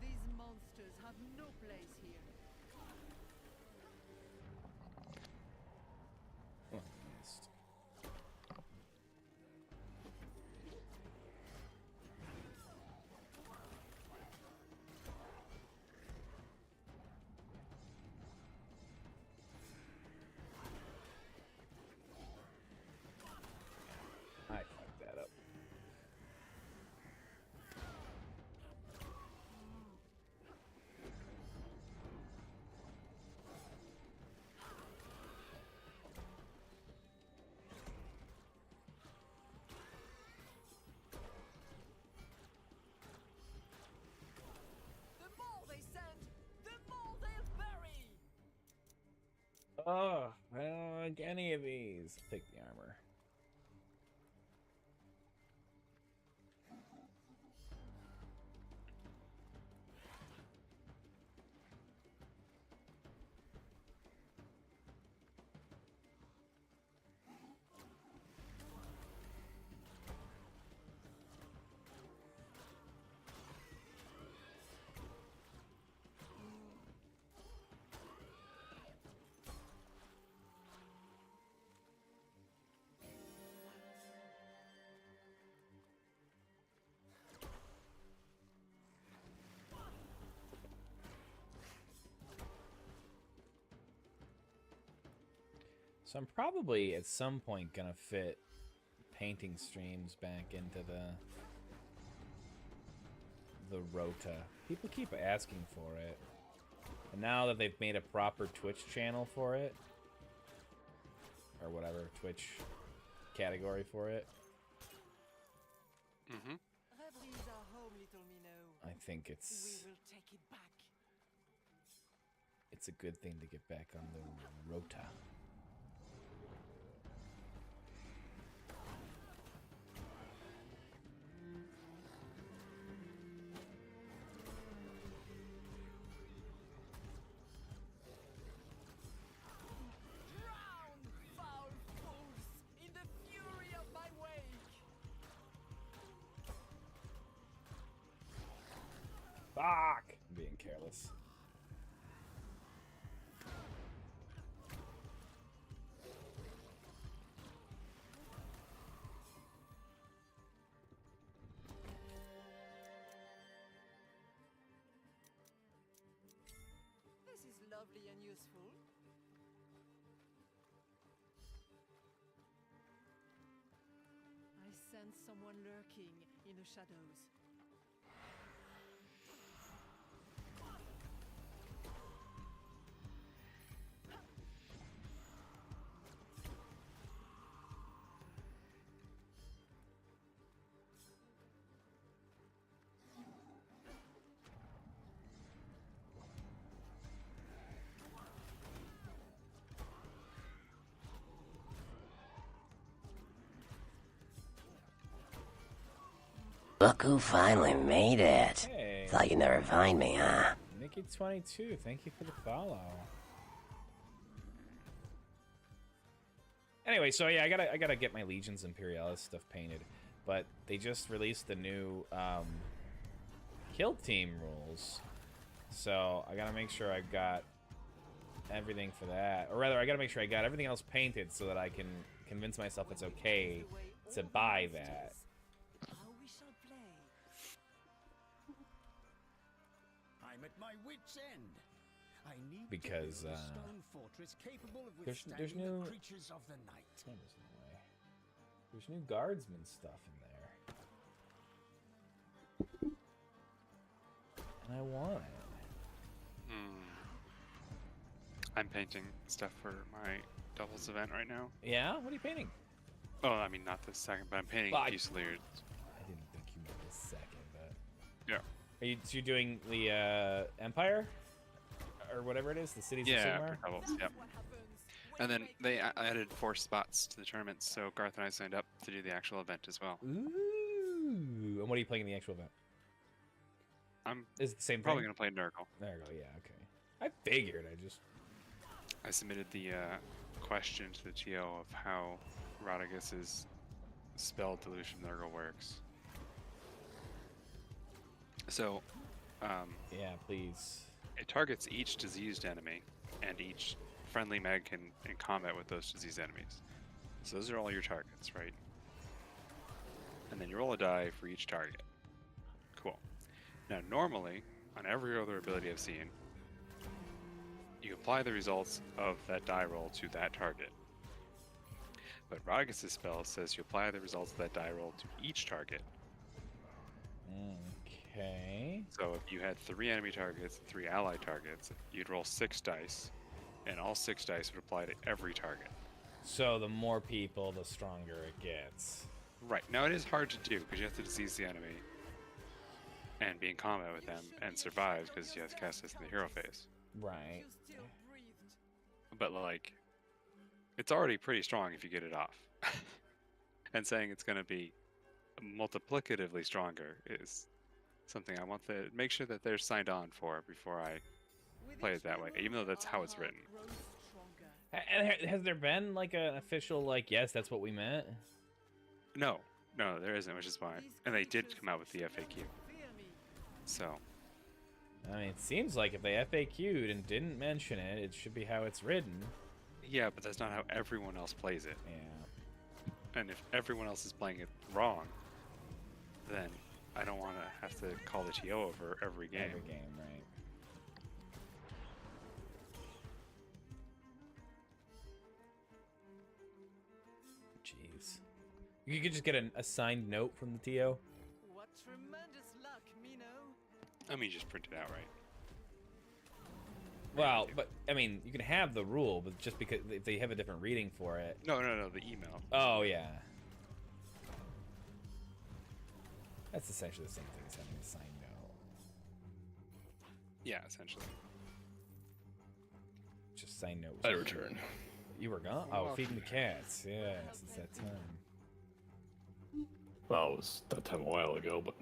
These monsters have no place here. Oh, I missed. I fucked that up. The more they send, the more they'll bury. Oh, I don't like any of these. I'll take the armor. So I'm probably at some point gonna fit painting streams back into the rota. People keep asking for it. And now that they've made a proper Twitch channel for it, or whatever, Twitch category for it, Mm-hmm. Reveries are home, little minnow. I think We it's will take it back. a good thing to get back on the rota. Drown, foul fools, in the fury of my wake. Fuck! I'm being careless. This is lovely and useful. I sense someone lurking in the shadows. Look who finally made it. Hey, Thought you'd never find me, huh? Mickey22, thank you for the follow. Anyway, so yeah, I gotta get my Legions Imperialis stuff painted, but they just released the new kill team rules, so I gotta make sure I've got everything for that, or rather, I gotta make sure I got everything else painted so that I can convince myself it's okay to buy that. How we shall play. I'm at my wit's end. I need Because, to build a stone fortress capable of there's withstanding new- the creatures of the night. Oh, there's no way. There's new guardsman stuff in there, and I want it. I'm painting stuff for my doubles event right now. Yeah, what are you painting? Oh, I mean, not this second, but I'm painting Well, Fusiliers. I didn't think you meant this second, but Yeah. so you're doing the Empire or whatever it is, the cities of Yeah, Sigmar? for doubles, That's yep. what happens when And you then wake they up. added 4 spots to the tournament, so Garth and I signed up to do the actual event as well. Ooh, and what are you playing in the actual event? I'm Is it the same probably thing? going to play Nurgle. There you go. Yeah, okay. I figured. I submitted the question to the TO of how Radagus's spell dilution Nurgle works. So, Yeah, please. it targets each diseased enemy and each friendly mag in combat with those diseased enemies. So those are all your targets, right? And then you roll a die for each target. Cool. Now normally, on every other ability I've seen, you apply the results of that die roll to that target. But Radagus's spell says you apply the results of that die roll to each target. Okay. So if you had 3 enemy targets and 3 ally targets, you'd roll 6 dice, and all 6 dice would apply to every target. So the more people, the stronger it gets. Right. Now it is hard to do because you have to disease the enemy and be in combat with them and survive because you have to cast this in the hero phase. Right. You still breathed. But like, it's already pretty strong if you get it off. And saying it's going to be multiplicatively stronger is something I want to make sure that they're signed on for before I With play each it that way, level, even though that's how it's our written. heart grows stronger. And has there been like an official yes, that's what we meant? No, there isn't, which is why. These And they did creatures come out with the FAQ. fear me. So, I mean, it seems like if they FAQ'd and didn't mention it, it should be how it's written. yeah, but that's not how everyone else plays it. Yeah. And if everyone else is playing it wrong, then I don't want to have to call the TO over every game. Every game, right? You could just get a signed note from the TO. What tremendous luck, Mino. I mean, just print it out, right? Well, but I mean, you can have the rule, but just because if they have a different reading for it. No, the email. Oh yeah. That's essentially the same thing as having a signed note. Yeah, essentially. Just signed note. I return. You were gone? Oh, feeding the cats. Yeah, since that time. Well, it was that time a while ago, but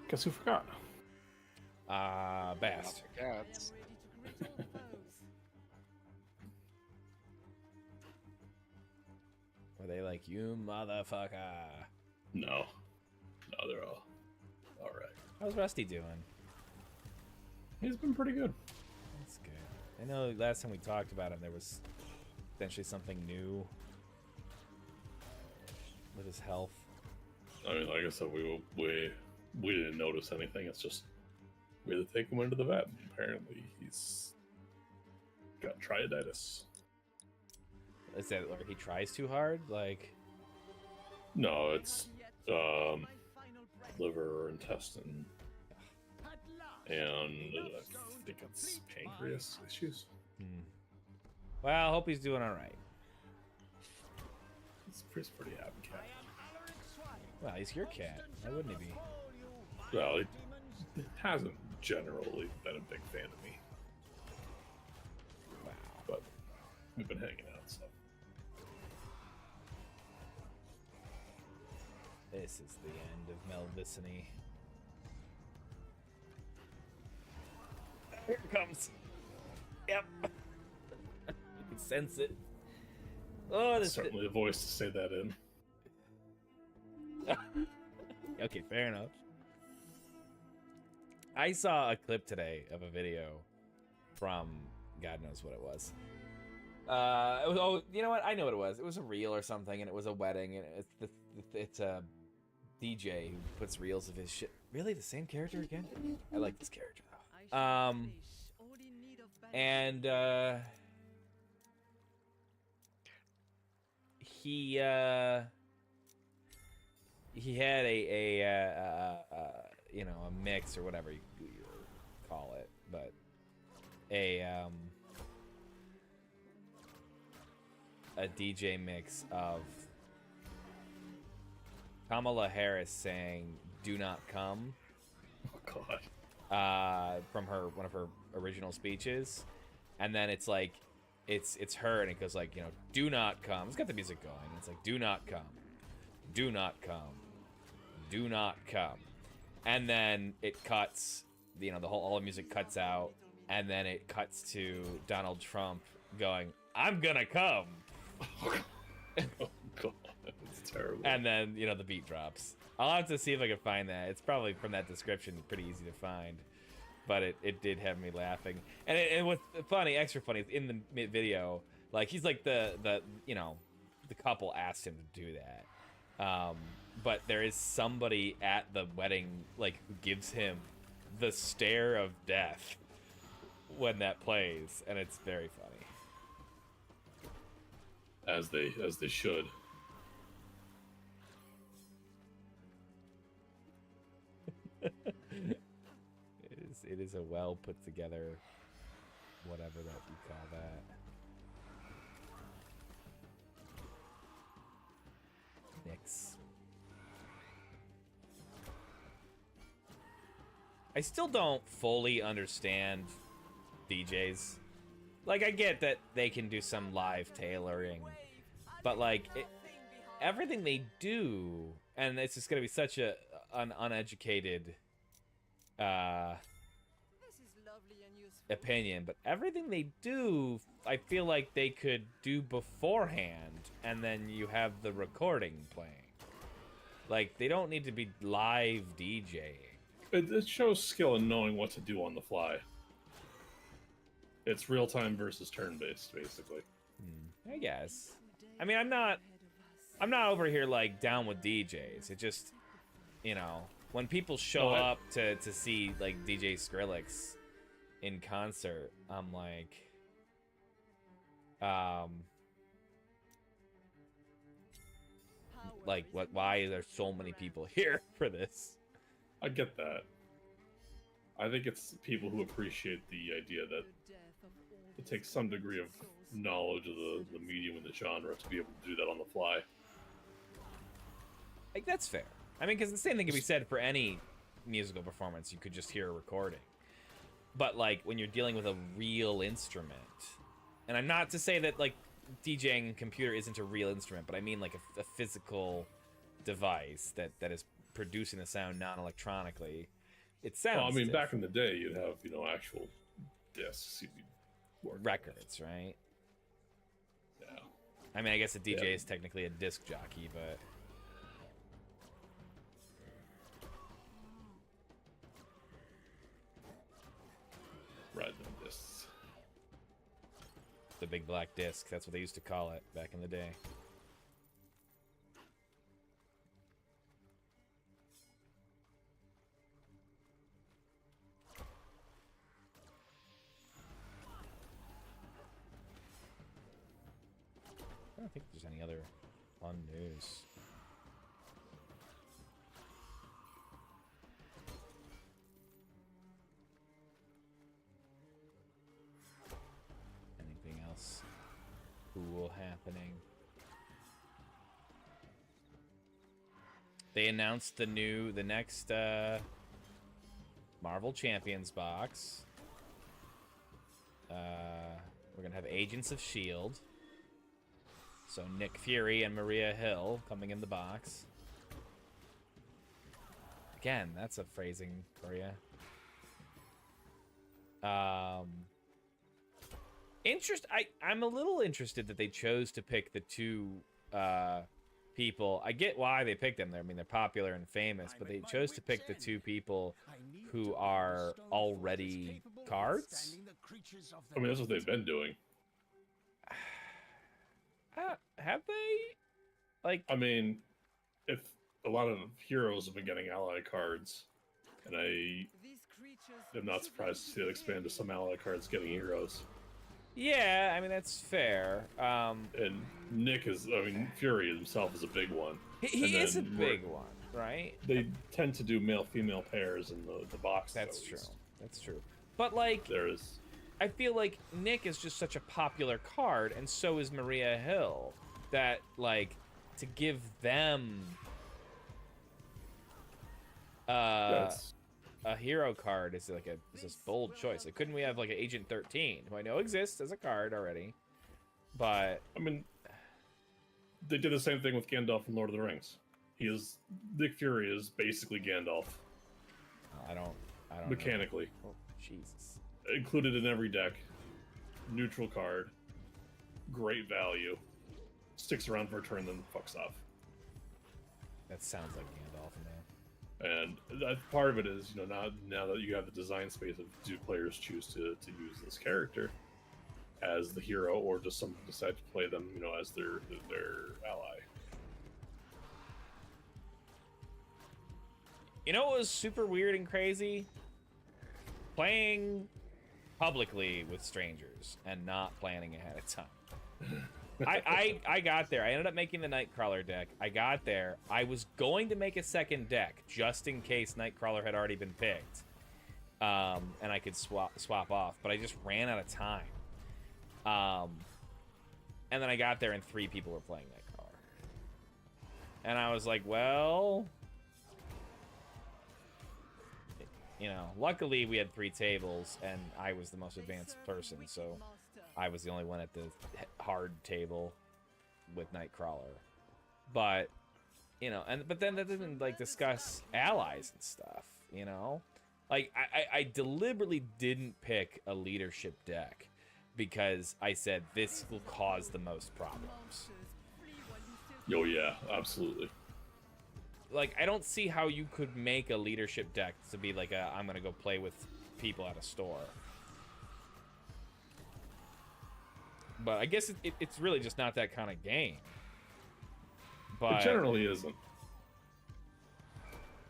guess who forgot? Bast. Cats. I am ready to greet all foes. Were they like, you motherfucker? No, they're all right. How's Rusty doing? He's been pretty good. That's good. I know last time we talked about him, there was potentially something new with his health. I mean, like I said, we didn't notice anything. It's just we had to take him into the vet. Apparently, he's got triaditis. Is that where he tries too hard? Like, No, it's My final breath. liver, intestine, At last. and I think it's pancreas issues. well, I hope he's doing all right. It's pretty happy cat. Well, he's your cat. Why wouldn't he be? Well, it hasn't generally been a big fan of me, Wow. but we've been hanging out, so. This is the end of Melviciny. Here it comes. Yep. You can sense it. Oh, this. Certainly a voice to say that in. Okay, fair enough. I saw a clip today of a video from God knows what it was. It was, oh, you know what? I know what it was. It was a reel or something, and it was a wedding, and it's a DJ who puts reels of his shit. Really, the same character again? I like this character though. I shall unleash all in need of balance. And he had a you know, a mix or whatever you call it, but a DJ mix of Kamala Harris saying "Do not come" Oh God. from one of her original speeches, and then it's like it's her, and it goes like, you know, "Do not come." It's got the music going. It's like, "Do not come, do not come, do not come," and then it cuts. You know, all the music cuts out, and then it cuts to Donald Trump going, "I'm gonna come," Oh God. It's terrible. and then, you know, the beat drops. I'll have to see if I can find that. It's probably from that description, pretty easy to find. But it did have me laughing. And it was funny, extra funny, in the video, like, he's like the you know, the couple asked him to do that. But there is somebody at the wedding, like, who gives him the stare of death when that plays, and it's very funny. As they should. It is a well put together, whatever that you call that. Mix. I still don't fully understand DJs. Like, I get that they can do some live tailoring, but like everything they do, and it's just gonna be such an uneducated This is lovely and useful. opinion, but everything they do, I feel like they could do beforehand, and then you have the recording playing. Like, they don't need to be live DJing. It shows skill in knowing what to do on the fly. It's real time versus turn based, basically. I guess. I mean, I'm not over here like down with DJs. It just, you know, when people show No, up to see like DJ Skrillex in concert, I'm like, like, why are there so many people here for this? I get that. I think it's people who appreciate the idea that it takes some degree of knowledge of the medium and the genre to be able to do that on the fly. Like, that's fair. I mean, because the same thing can be said for any musical performance. You could just hear a recording. But, like, when you're dealing with a real instrument, and I'm not to say that, like, DJing computer isn't a real instrument, but I mean, like, a physical device that is producing the sound non-electronically. It sounds Well, I mean, different. back in the day, you'd have, actual discs. You'd be working with. Records, right? Yeah. I mean, I guess a DJ Yeah. is technically a disc jockey, but... Riding on discs. The big black disc, that's what they used to call it back in the day. I don't think there's any other fun news. Anything else cool happening? They announced the next Marvel Champions box. We're gonna have Agents of S.H.I.E.L.D. So Nick Fury and Maria Hill coming in the box. Again, that's a phrasing for you. I'm a little interested that they chose to pick the two people. I get why they picked them there. I mean, they're popular and famous, but they chose to pick the two people who are already cards. I mean, that's what they've been doing. Have they? Like, I mean, if a lot of heroes have been getting ally cards, and I am not surprised to see it expand to some ally cards getting heroes. yeah, I mean, that's fair. And Nick is, I mean, Fury himself is a big one. He And is a then big one, right? They tend to do male-female pairs in the box. That's at true. least. That's true. But, like, There is. I feel like Nick is just such a popular card, and so is Maria Hill, that, like, to give them That's, a hero card is like is a bold choice. Like, couldn't we have like an Agent 13, who I know exists as a card already, but I mean, they did the same thing with Gandalf in Lord of the Rings. Nick Fury is basically Gandalf, I don't mechanically. know. Oh, Jesus. Included in every deck. Neutral card. Great value. Sticks around for a turn, then fucks off. That sounds like Gandalf, man. And that part of it is, now that you have the design space of do players choose to use this character as the hero, or does someone decide to play them, as their ally? You know what was super weird and crazy? Playing publicly with strangers and not planning ahead of time. I got there. I ended up making the Nightcrawler deck. I got there. I was going to make a second deck just in case Nightcrawler had already been picked, and I could swap off. But I just ran out of time. And then I got there and 3 people were playing Nightcrawler, and I was like, well, luckily we had 3 tables, and I was the most advanced person, so I was the only one at the hard table with Nightcrawler. But, but then that didn't, like, discuss allies and stuff, Like, I deliberately didn't pick a leadership deck because I said this will cause the most problems. Oh, yeah, absolutely. Like, I don't see how you could make a leadership deck to be like I'm going to go play with people at a store. But I guess it's really just not that kind of game. But It generally isn't.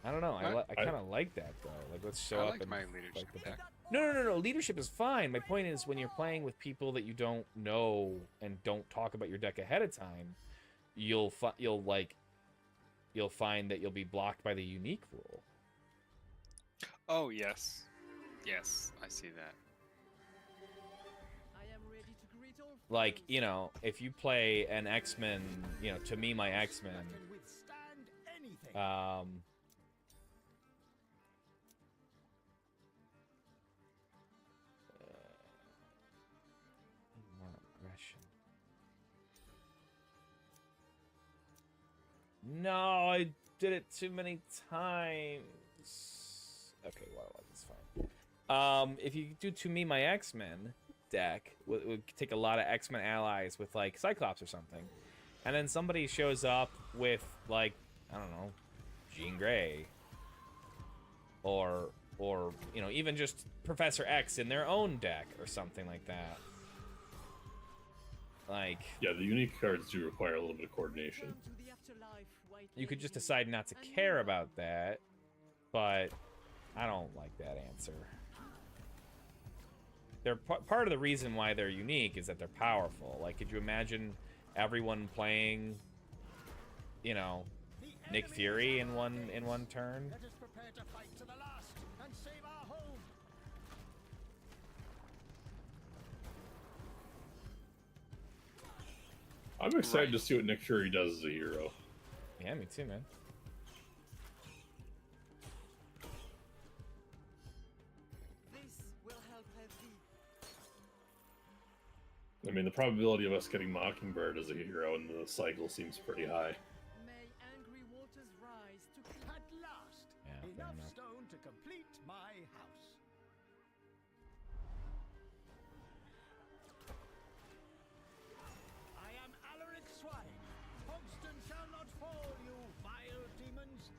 I don't know. I I- kind of like that, though. Like, let's show I up like and my fight leadership the deck. No. Leadership is fine. My point is, when you're playing with people that you don't know and don't talk about your deck ahead of time, you'll like you'll find that you'll be blocked by the unique rule. Oh, yes. Yes, I see that. I am ready to greet all Like, foes. you know, if you play an X-Men, you know, to me, my X-Men, That can withstand anything. More aggression. No, I did it too many times. Okay, well, it's fine. If you do To Me, My X-Men deck, would take a lot of X-Men allies with, like, Cyclops or something. And then somebody shows up with, like, I don't know, Jean Grey. Or, you know, even just Professor X in their own deck or something like that. Like, Yeah, the unique cards do require a little bit of coordination. Return to the afterlife, white you could just lady. decide not to And care now, about that, but I don't like that answer. They're part of the reason why they're unique is that they're powerful. Like, could you imagine everyone playing, you know, The Nick enemy Fury is in on our one case. turn? Let us prepare to fight to the last and save our home. I'm excited Right. to see what Nick Fury does as a hero. Yeah, me too, man. this will help heavy. I mean, the probability of us getting Mockingbird as a hero in the cycle seems pretty high. May angry waters rise to At last, Yeah, fair enough enough. stone to complete my house. I am Alaric Swine. Hogston shall not fall, you vile demons.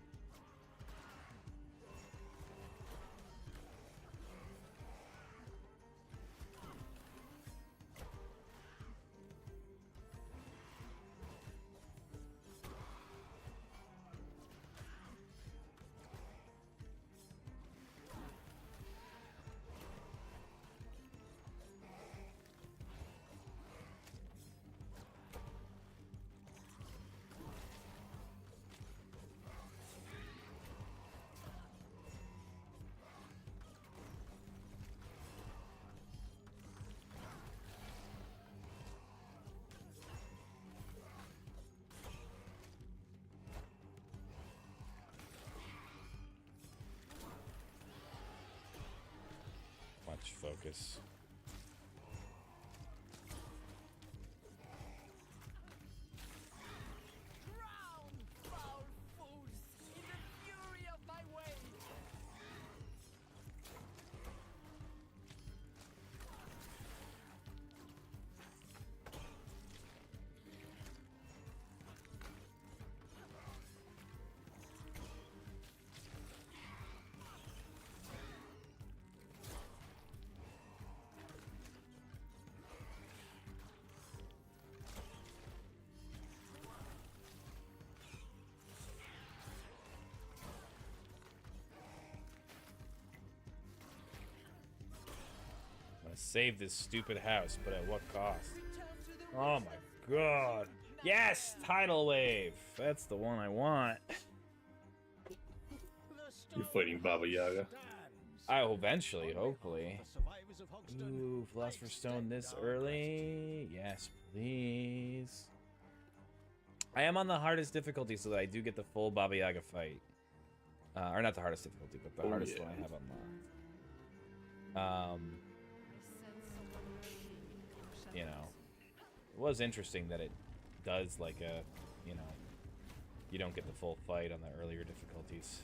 Watch focus. drown, foul fools, in the fury of my way. I'm gonna save this stupid house, but at what cost? Return to the Oh roots my of god. Yes! Tidal Wave! That's the one I want. The You're stone fighting Baba Yaga. stands. I will eventually, hopefully. The survivors of Hogston, Ooh, Philosopher's Stone this early? Yes, please. I am on the hardest difficulty so that I do get the full Baba Yaga fight. Or not the hardest difficulty, but the Oh, hardest yeah. one I have unlocked. I sense someone lurking in the shadows. You know, it was interesting that it does like a, you know, you don't get the full fight on the earlier difficulties.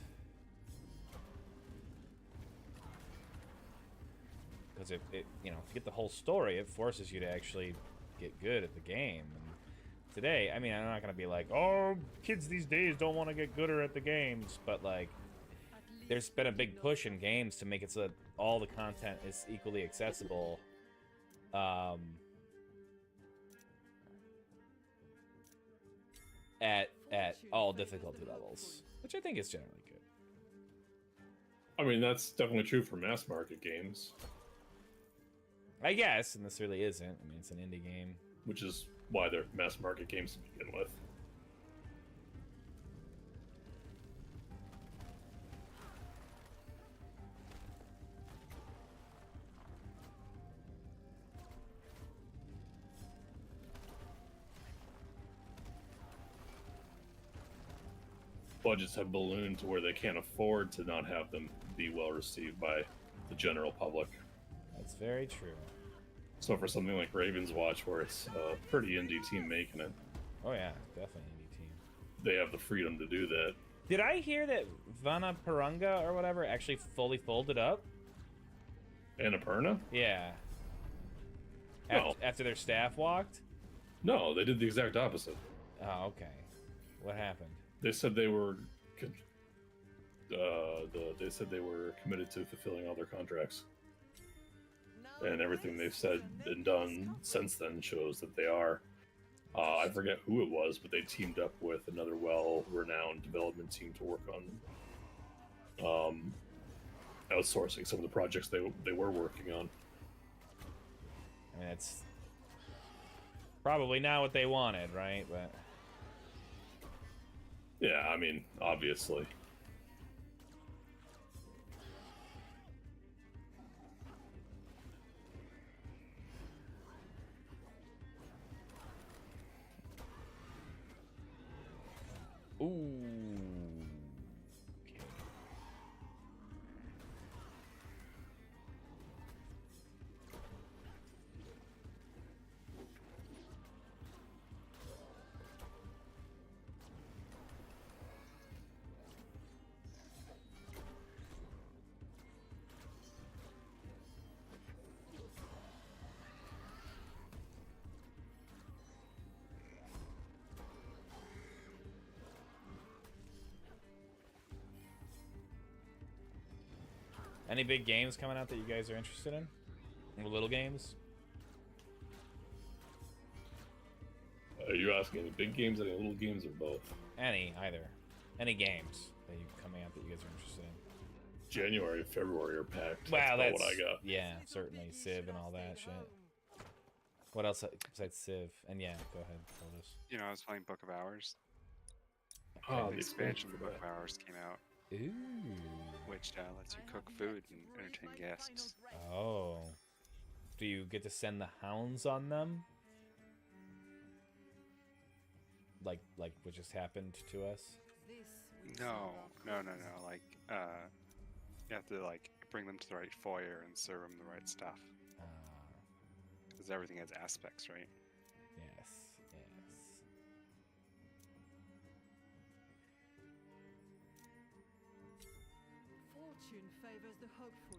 Because it, you know, to get the whole story, it forces you to actually get good at the game. And today, I mean, I'm not gonna be like, oh, kids these days don't want to get gooder at the games, but like, At least there's been a we big know push in games to make it so that all the content is equally accessible. At all difficulty levels, which I think is generally good. I mean, that's definitely true for mass market games, I guess, and this really isn't. I mean, it's an indie game. which is why they're mass market games to begin with. budgets have ballooned to where they can't afford to not have them be well received by the general public. That's very true. So for something like Ravens Watch, where it's a pretty indie team making it, Oh yeah, definitely indie team. they have the freedom to do that. Did I hear that Vana Parunga or whatever actually fully folded up? Annapurna? Yeah. No. After their staff walked? No, they did the exact opposite. Oh, okay. What happened? They said they were, they said they were committed to fulfilling all their contracts, and everything they've said and done since then shows that they are. I forget who it was, but they teamed up with another well-renowned development team to work on outsourcing some of the projects they were working on. I mean, it's probably not what they wanted, right? But Yeah, I mean, obviously. ooh. Okay. Any big games coming out that you guys are interested in? Or little games? Are you asking any big games, any little games, or both? Any, either. Any games that you coming out that you guys are interested in? January and February are packed. Wow, that's what I got. Yeah, certainly Civ and all that shit. What else besides Civ? And yeah, go ahead, Foldus. You know, I was playing Book of Hours. Oh, The expansion for Book of Hours came out, Ooh. which lets you cook food and entertain guests. Oh. Do you get to send the hounds on them? Like what just happened to us? No. Like, you have to like bring them to the right foyer and serve them the right stuff. Because everything has aspects, right? Yes. Fortune favors the hopeful.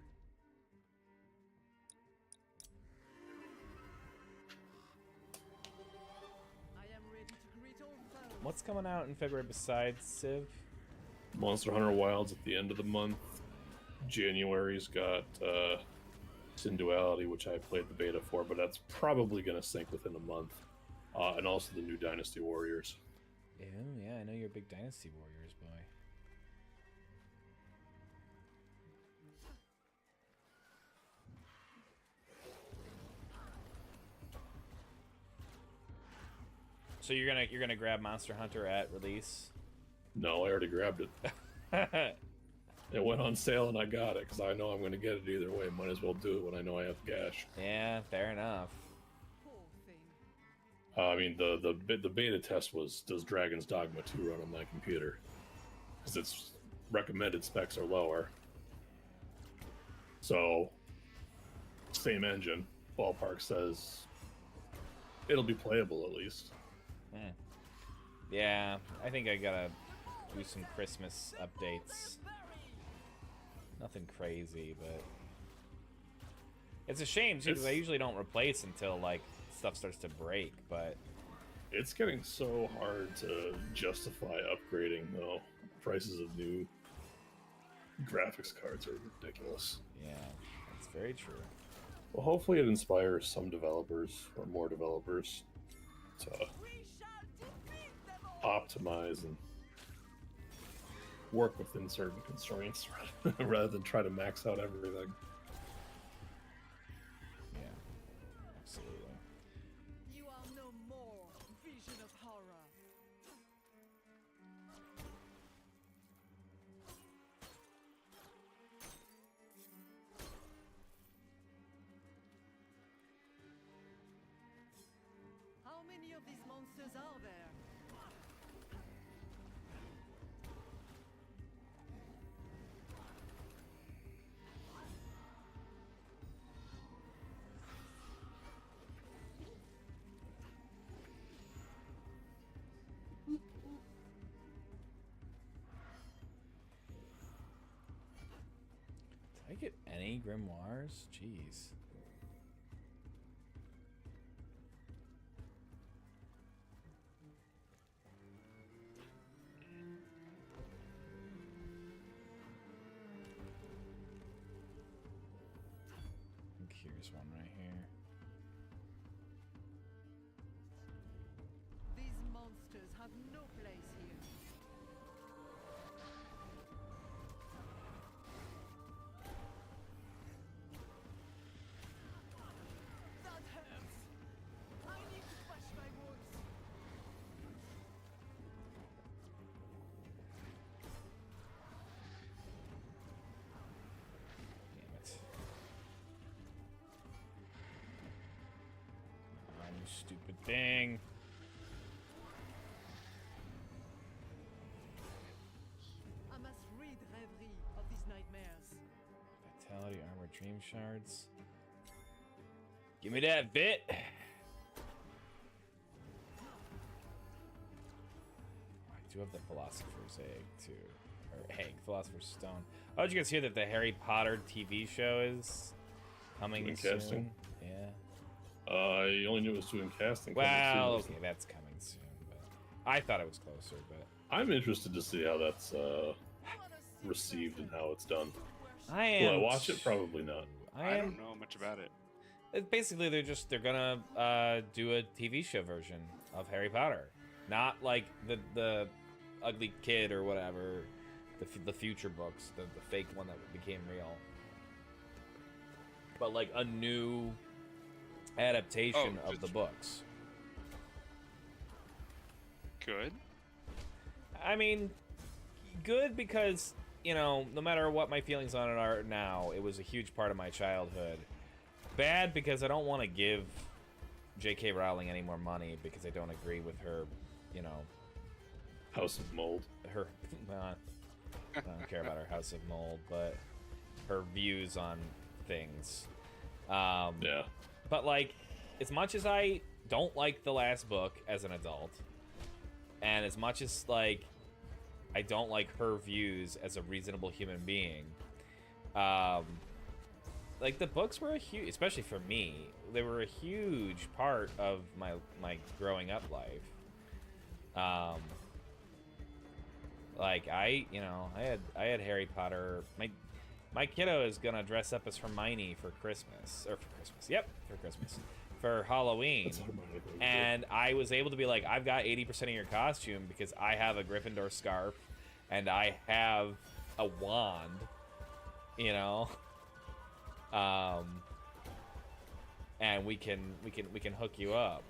I am ready to greet all foes. What's coming out in February besides Civ? Monster Hunter Wilds at the end of the month. January's got Sin Duality, which I played the beta for, but that's probably going to sync within a month. And also the new Dynasty Warriors. Oh, yeah, I know you're a big Dynasty Warriors boy. So you're gonna grab Monster Hunter at release? No, I already grabbed it. It went on sale and I got it because I know I'm going to get it either way. Might as well do it when I know I have cash. Yeah, fair enough. Poor thing. I mean, the beta test was, does Dragon's Dogma 2 run on my computer? Because its recommended specs are lower. So, same engine. Ballpark says it'll be playable at least. Yeah, I think I gotta do some Christmas updates. Nothing crazy, but it's a shame too because I usually don't replace until like stuff starts to break. But it's getting so hard to justify upgrading though. Prices of new graphics cards are ridiculous. yeah, that's very true. Well, hopefully it inspires some developers or more developers to We shall defeat them all. optimize and work within certain constraints rather than try to max out everything. Yeah, absolutely. You are no more vision of horror. How many of these monsters are there? I get any grimoires? Jeez. I think here's one right here. These monsters have no place here. That hurts. I need to wash my wounds. Damn it. Oh, you stupid thing. I must rid Reverie of these nightmares. Vitality, armor, dream shards. Give me that bit. I do have the Philosopher's Egg, too. Or egg, Philosopher's Stone. Oh, did you guys hear that the Harry Potter TV show is coming Doing soon? casting? Yeah. I only knew it was doing casting. coming Well, soon. okay, that's coming soon. But I thought it was closer, but I'm interested to see how that's received and how it's done. I Will am. I watch it? Probably not. I don't know much about it. Basically, they're gonna do a TV show version of Harry Potter, not like the ugly kid or whatever, the future books, the fake one that became real, but like a new adaptation of the books. Good. I mean, good because, you know, no matter what my feelings on it are now, it was a huge part of my childhood. Bad because I don't want to give J.K. Rowling any more money because I don't agree with her, you know, House of Mold. her, I don't care about her House of Mold, but her views on things. Yeah. But, like, as much as I don't like the last book as an adult, and as much as, like, I don't like her views as a reasonable human being, like, the books were a huge, especially for me, they were a huge part of my growing up life. Like, I had Harry Potter. My kiddo is gonna dress up as Hermione for Christmas, Yep, for Christmas, for Halloween. That's Hermione. And I was able to be like, I've got 80% of your costume because I have a Gryffindor scarf, and I have a wand, you know. And we can hook you up.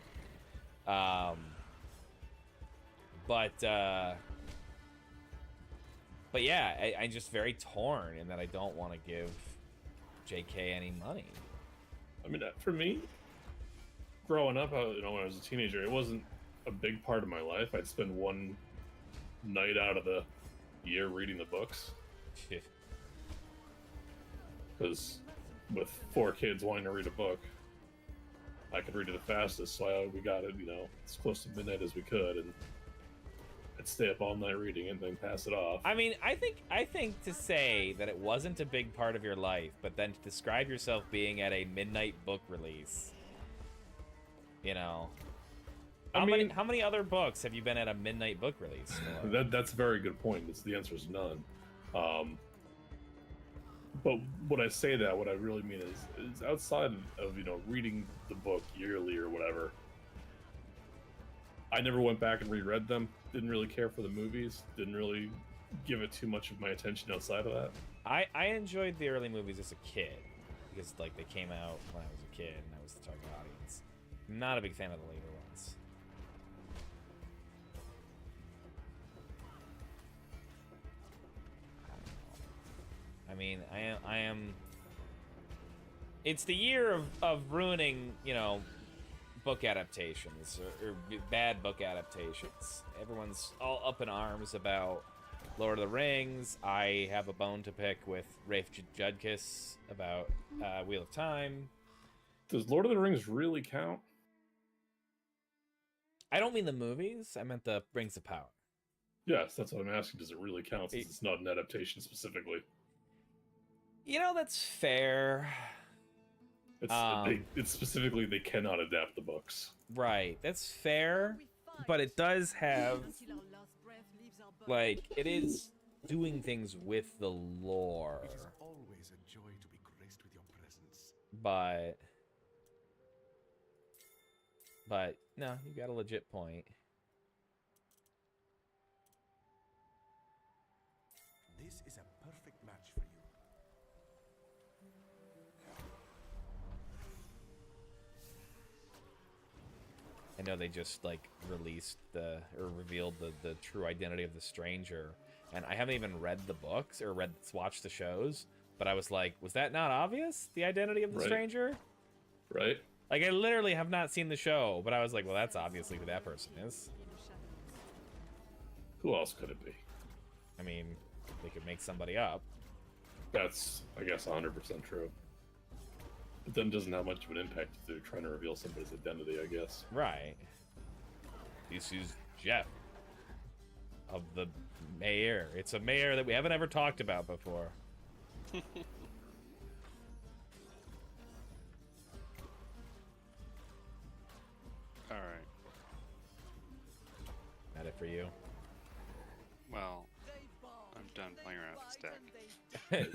But yeah, I'm just very torn in that I don't want to give JK any money. I mean, for me, growing up, you know, when I was a teenager, it wasn't a big part of my life. I'd spend one night out of the year reading the books. Because with 4 kids wanting to read a book, I could read it the fastest, so we got it, you know, as close to midnight as we could, and I'd stay up all night reading it and then pass it off. I mean, I think to say that it wasn't a big part of your life, but then to describe yourself being at a midnight book release, you know. How many other books have you been at a midnight book release? That's a very good point. The answer is none. But when I say that, what I really mean is outside of, you know, reading the book yearly or whatever, I never went back and reread them. Didn't really care for the movies. Didn't really give it too much of my attention outside of that. I enjoyed the early movies as a kid because, like, they came out when I was a kid and I was the target audience. I'm not a big fan of the later ones. I mean, I am. It's the year of ruining, you know, book adaptations or bad book adaptations. Everyone's all up in arms about Lord of the Rings. I have a bone to pick with Rafe Judkis about Wheel of Time. Does Lord of the Rings really count? I don't mean the movies. I meant the Rings of Power. Yes, that's what I'm asking. Does it really count since it's not an adaptation specifically? You know, that's fair. It's specifically they cannot adapt the books. Right, that's fair, but it does have, Until our last breath leaves our body. like, it is doing things with the lore, It is always a joy to be graced with your presence. but no, you got a legit point. This is a perfect match for you. I know they just like released revealed the true identity of the stranger, and I haven't even read the books or watched the shows, but I was like, was that not obvious? The identity of the Right. stranger? Right? Like, I literally have not seen the show, but I was like, well, that's obviously who that person is. Who else could it be? I mean, they could make somebody up. That's, I guess, 100% true. But then it doesn't have much of an impact if they're trying to reveal somebody's identity, I guess. Right. This is Jeff of the mayor. It's a mayor that we haven't ever talked about before. Alright. Not it for you. Well, I'm done playing around with this deck.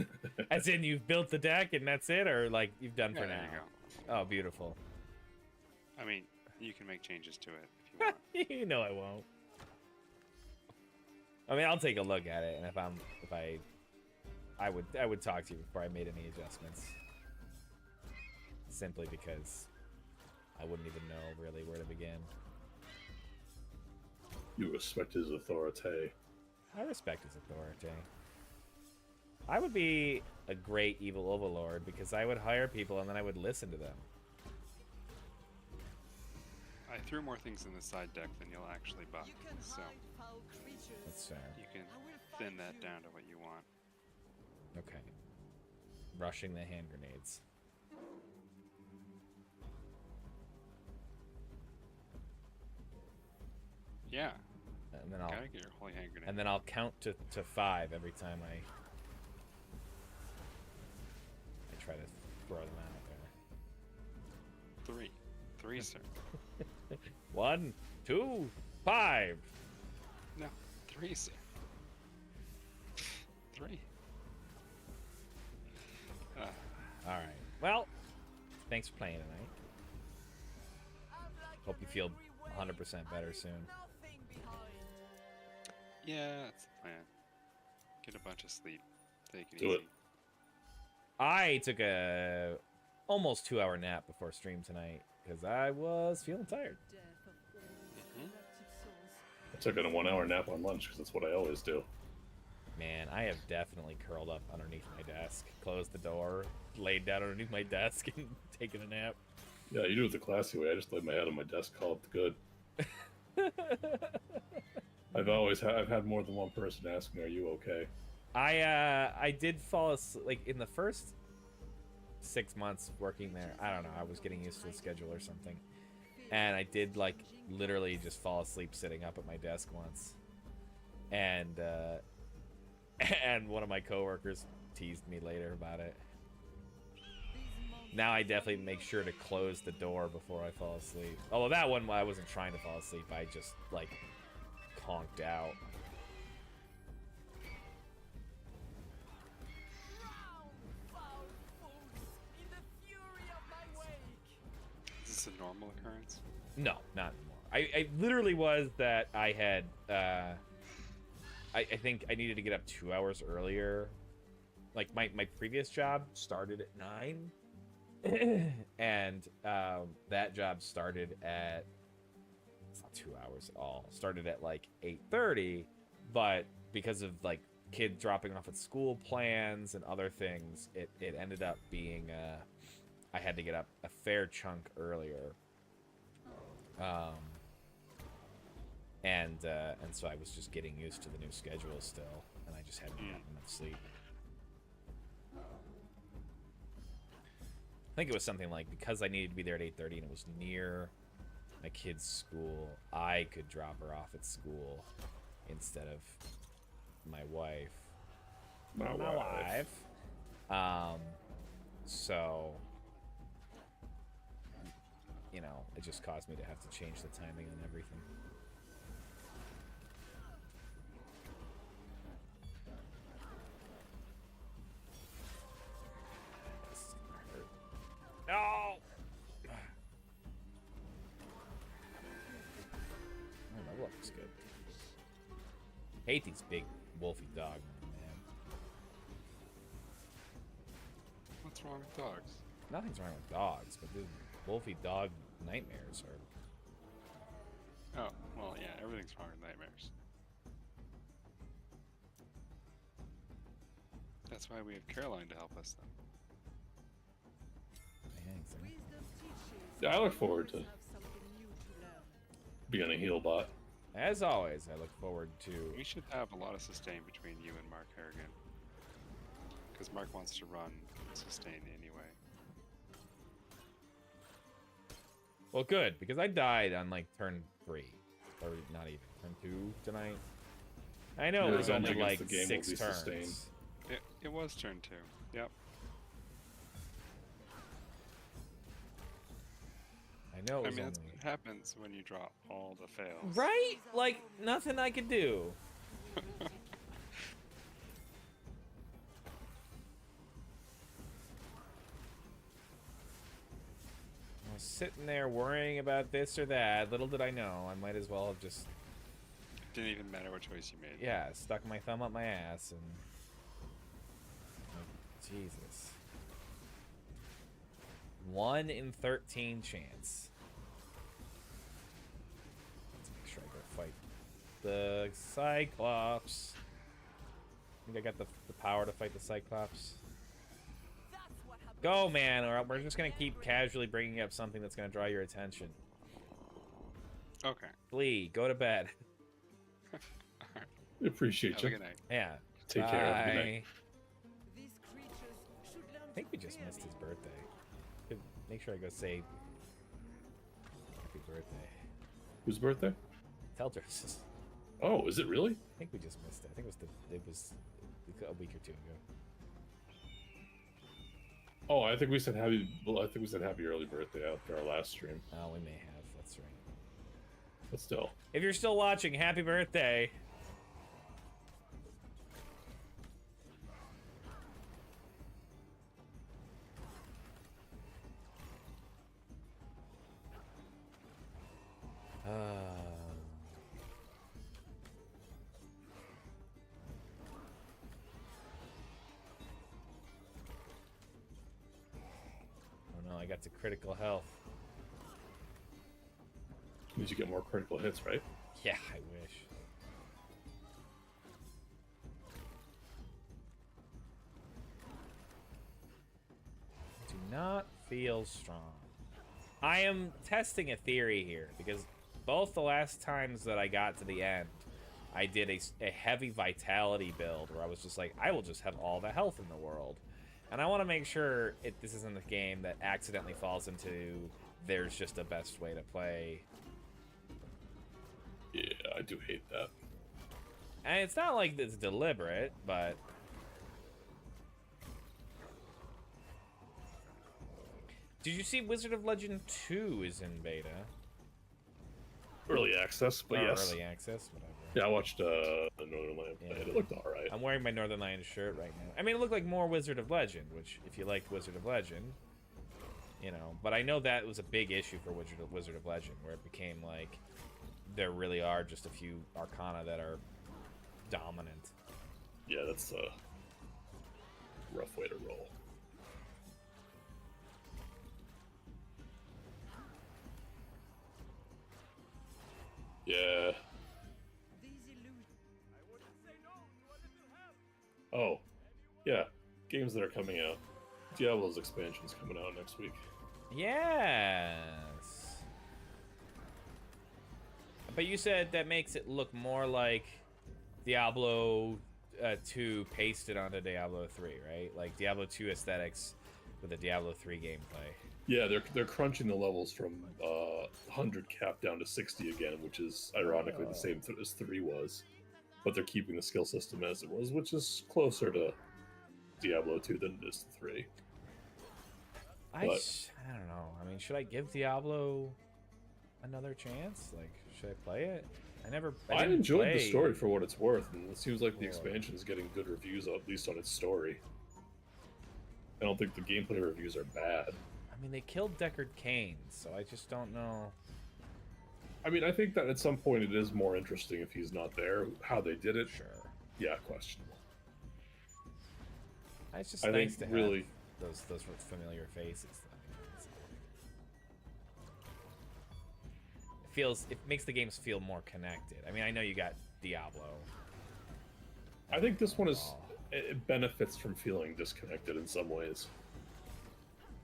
As in, you've built the deck and that's it, or like you've done Yeah, for there now? you go. Oh, beautiful. I mean, you can make changes to it if you want. You know I won't. I mean, I'll take a look at it, and I would talk to you before I made any adjustments. Simply because I wouldn't even know really where to begin. You respect his authority. I respect his authority. I would be a great evil overlord because I would hire people and then I would listen to them. I threw more things in the side deck than you'll actually buy, You can so hide foul creatures. That's fair. you can I will thin find that you. down to what you want. Okay. Rushing the hand grenades. Yeah, And then I'll gotta get your holy hand grenade. and then I'll count to 5 every time I try to throw them out there. 3, sir. 1, 2, 5. No, 3, sir. 3. All right. Well, thanks for playing tonight. Hope you feel 100% better soon. Yeah, that's the plan. Get a bunch of sleep. Take it Do easy. it. I took a almost 2-hour nap before stream tonight because I was feeling tired. I took a 1-hour nap on lunch because that's what I always do. Man, I have definitely curled up underneath my desk, closed the door, laid down underneath my desk, and taken a nap. Yeah, you do it the classy way. I just laid my head on my desk, call it good. I've had more than one person ask me, "Are you okay?" I did fall asleep, like in the first 6 months working there. I don't know, I was getting used to the schedule or something, and I did like literally just fall asleep sitting up at my desk once, and and one of my coworkers teased me later about it. Now I definitely make sure to close the door before I fall asleep. Although that one I wasn't trying to fall asleep, I just like conked out. Is this a normal occurrence? No, not anymore. I literally was that I had I think I needed to get up 2 hours earlier. Like my previous job started at 9 and that job started at, it's not 2 hours at all, started at like 8:30, but because of like kids dropping off at school plans and other things, it ended up being I had to get up a fair chunk earlier. And so I was just getting used to the new schedule still, and I just hadn't gotten enough sleep. I think it was something like, because I needed to be there at 8:30 and it was near my kid's school, I could drop her off at school instead of my wife. My wife. So, you know, it just caused me to have to change the timing on everything. This is gonna hurt. No! Oh, that looks good. Hate these big wolfy dog man. What's wrong with dogs? Nothing's wrong with dogs, but the wolfy dog nightmares are. Oh, well, yeah, everything's wrong with nightmares. That's why we have Caroline to help us, then. Wisdom teaches. Yeah, I look forward to Have something new to learn. being a heal bot. As always, I look forward to. We should have a lot of sustain between you and Mark Harrigan. Because Mark wants to run sustain anyway. Well, good, because I died on like turn 3. Or not even. Turn 2 tonight. I know Your it was only revenge like against the game will 6 be turns. sustained. It was turn 2. Yep. I know it I was mean, that's only. what happens when you drop all the fails. Right? Like, nothing I could do. I was sitting there worrying about this or that. Little did I know, I might as well have just, Didn't even matter what choice you made. yeah, stuck my thumb up my ass and. Like, Jesus. 1 in 13 chance. Let's make sure I go fight the Cyclops. I think I got the power to fight the Cyclops. That's what happens. Go, man, or we're just gonna keep casually bringing up something that's gonna draw your attention. Okay. Flee, go to bed. We appreciate Have you. a good night. Yeah. Take Bye. care. Good night. These creatures should learn I think we just missed his birthday. Could make sure I go say happy birthday. Whose birthday? Teldris's. Oh, is it really? I think we just missed it. I think it was a week or 2 ago. Oh, I think we said happy. Well, I think we said happy early birthday after our last stream. Oh, we may have. That's right. But still, If you're still watching, happy birthday. Oh no, I got to critical health. means you get more critical hits, right? Yeah, I wish. Do not feel strong. I am testing a theory here because both the last times that I got to the end, I did a heavy vitality build where I was just like, I will just have all the health in the world. And I want to make sure this isn't a game that accidentally falls into there's just a best way to play. Yeah, I do hate that. And it's not like it's deliberate, but... Did you see Wizard of Legend 2 is in beta? Early access, but Or yes. early access, whatever. Yeah, I watched Northern Land play it. It looked alright. I'm wearing my Northern Lions shirt right now. I mean, it looked like more Wizard of Legend, which, if you liked Wizard of Legend, you know. But I know that was a big issue for Wizard of Legend, where it became like there really are just a few Arcana that are dominant. Yeah, that's a rough way to roll. Yeah. Oh, yeah. Games that are coming out. Diablo's expansion's coming out next week. Yes. But you said that makes it look more like Diablo 2 pasted onto Diablo 3, right? Like Diablo 2 aesthetics with the Diablo 3 gameplay. Yeah, they're crunching the levels from 100 cap down to 60 again, which is ironically the same as 3 was. But they're keeping the skill system as it was, which is closer to Diablo 2 than it is to 3. I But- don't know. I mean, should I give Diablo another chance? Like, should I play it? I didn't enjoyed the play story for what it's worth, and it seems like the Lore. expansion is getting good reviews, at least on its story. I don't think the gameplay reviews are bad. I mean, they killed Deckard Cain, so I just don't know. I mean, I think that at some point it is more interesting if he's not there. How they did it, Sure. yeah, questionable. It's just I nice to think really, have those familiar faces. It makes the games feel more connected. I mean, I know you got Diablo. I think this one is Oh. it benefits from feeling disconnected in some ways.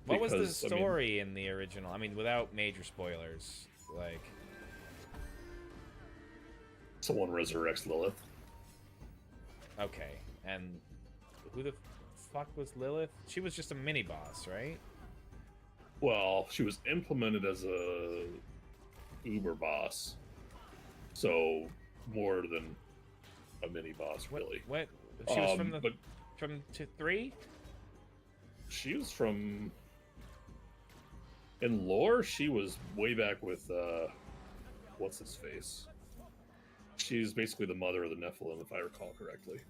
What was the Because, I mean- story in the original? I mean, without major spoilers, like. Someone resurrects Lilith. Okay, and who the fuck was Lilith? She was just a mini boss, right? Well, she was implemented as a uber boss, so more than a mini boss, really. What? She was from But from 3. she was from in lore. She was way back with what's his face. She's basically the mother of the Nephilim, if I recall correctly.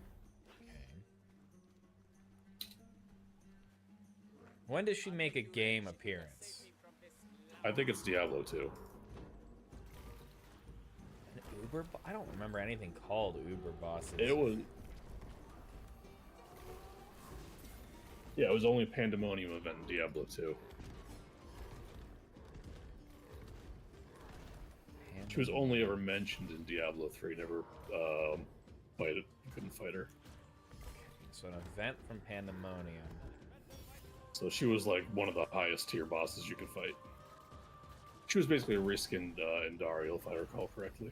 When does she make a game appearance? I think it's Diablo 2. An Uber? I don't remember anything called Uber bosses. It was. Yeah, it was only a Pandemonium event in Diablo 2. She was only ever mentioned in Diablo 3. Never fight it. You couldn't fight her. So an event from Pandemonium. So she was like one of the highest tier bosses you could fight. She was basically a Risk-skinned Indariel, if I recall correctly.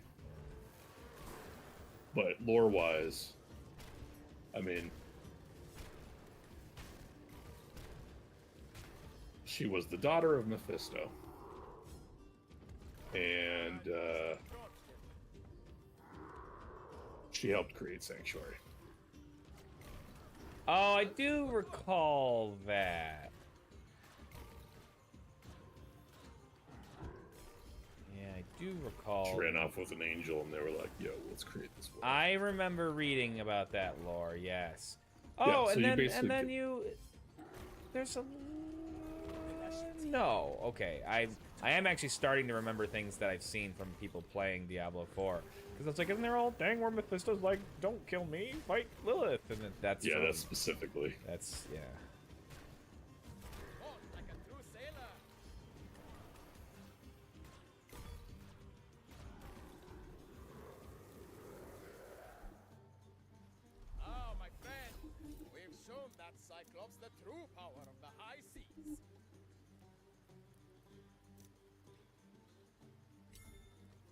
But lore-wise, I mean, she was the daughter of Mephisto. And she helped create Sanctuary. Oh, I do recall that. Yeah, I do recall. She ran off with an angel, and they were like, "Yo, let's create this world." I remember reading about that lore. Yes. Yeah, Oh, so and you then basically and then get- you. There's a. No. Okay. I am actually starting to remember things that I've seen from people playing Diablo 4. Because it's like, and they're all, dang, where Mephisto's like, don't kill me, fight Lilith. And then that's. Yeah, from- that's specifically. That's, yeah. Like a true sailor. Ah, my friend, we've shown that Cyclops the true power of the high seas.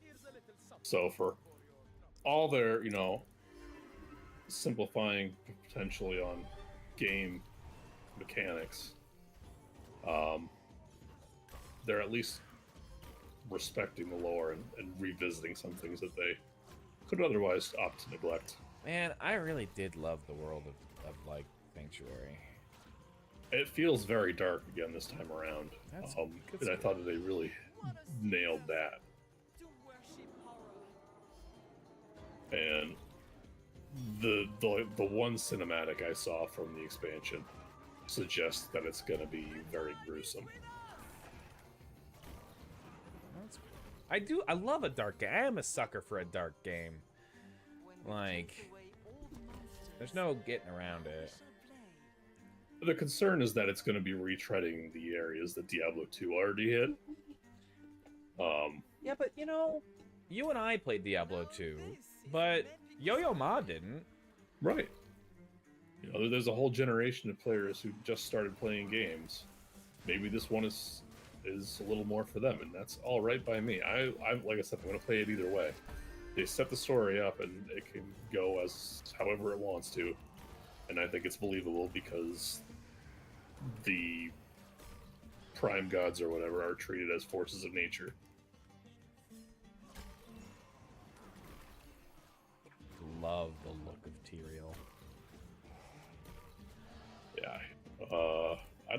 Here's a little something So for all their, simplifying potentially on game mechanics, they're at least respecting the lore and revisiting some things that they could otherwise opt to neglect. Man, I really did love the world of like, Sanctuary. It feels very dark again this time around. That's And I good. thought that they really nailed that. To worship horror. And the one cinematic I saw from the expansion suggests that it's going to be very gruesome. I love a dark game. I am a sucker for a dark game. When we Like, take away all monsters, there's no getting around we it. shall play. The concern is that it's going to be retreading the areas that Diablo 2 already hit. Yeah, but you and I played Diablo 2, but Yo-Yo Ma didn't. Right. There's a whole generation of players who just started playing games. Maybe this one is a little more for them, and that's all right by me. I like I said, I'm going to play it either way. They set the story up, and it can go as however it wants to, and I think it's believable because the prime gods or whatever are treated as forces of nature. Love the look of Tyrael.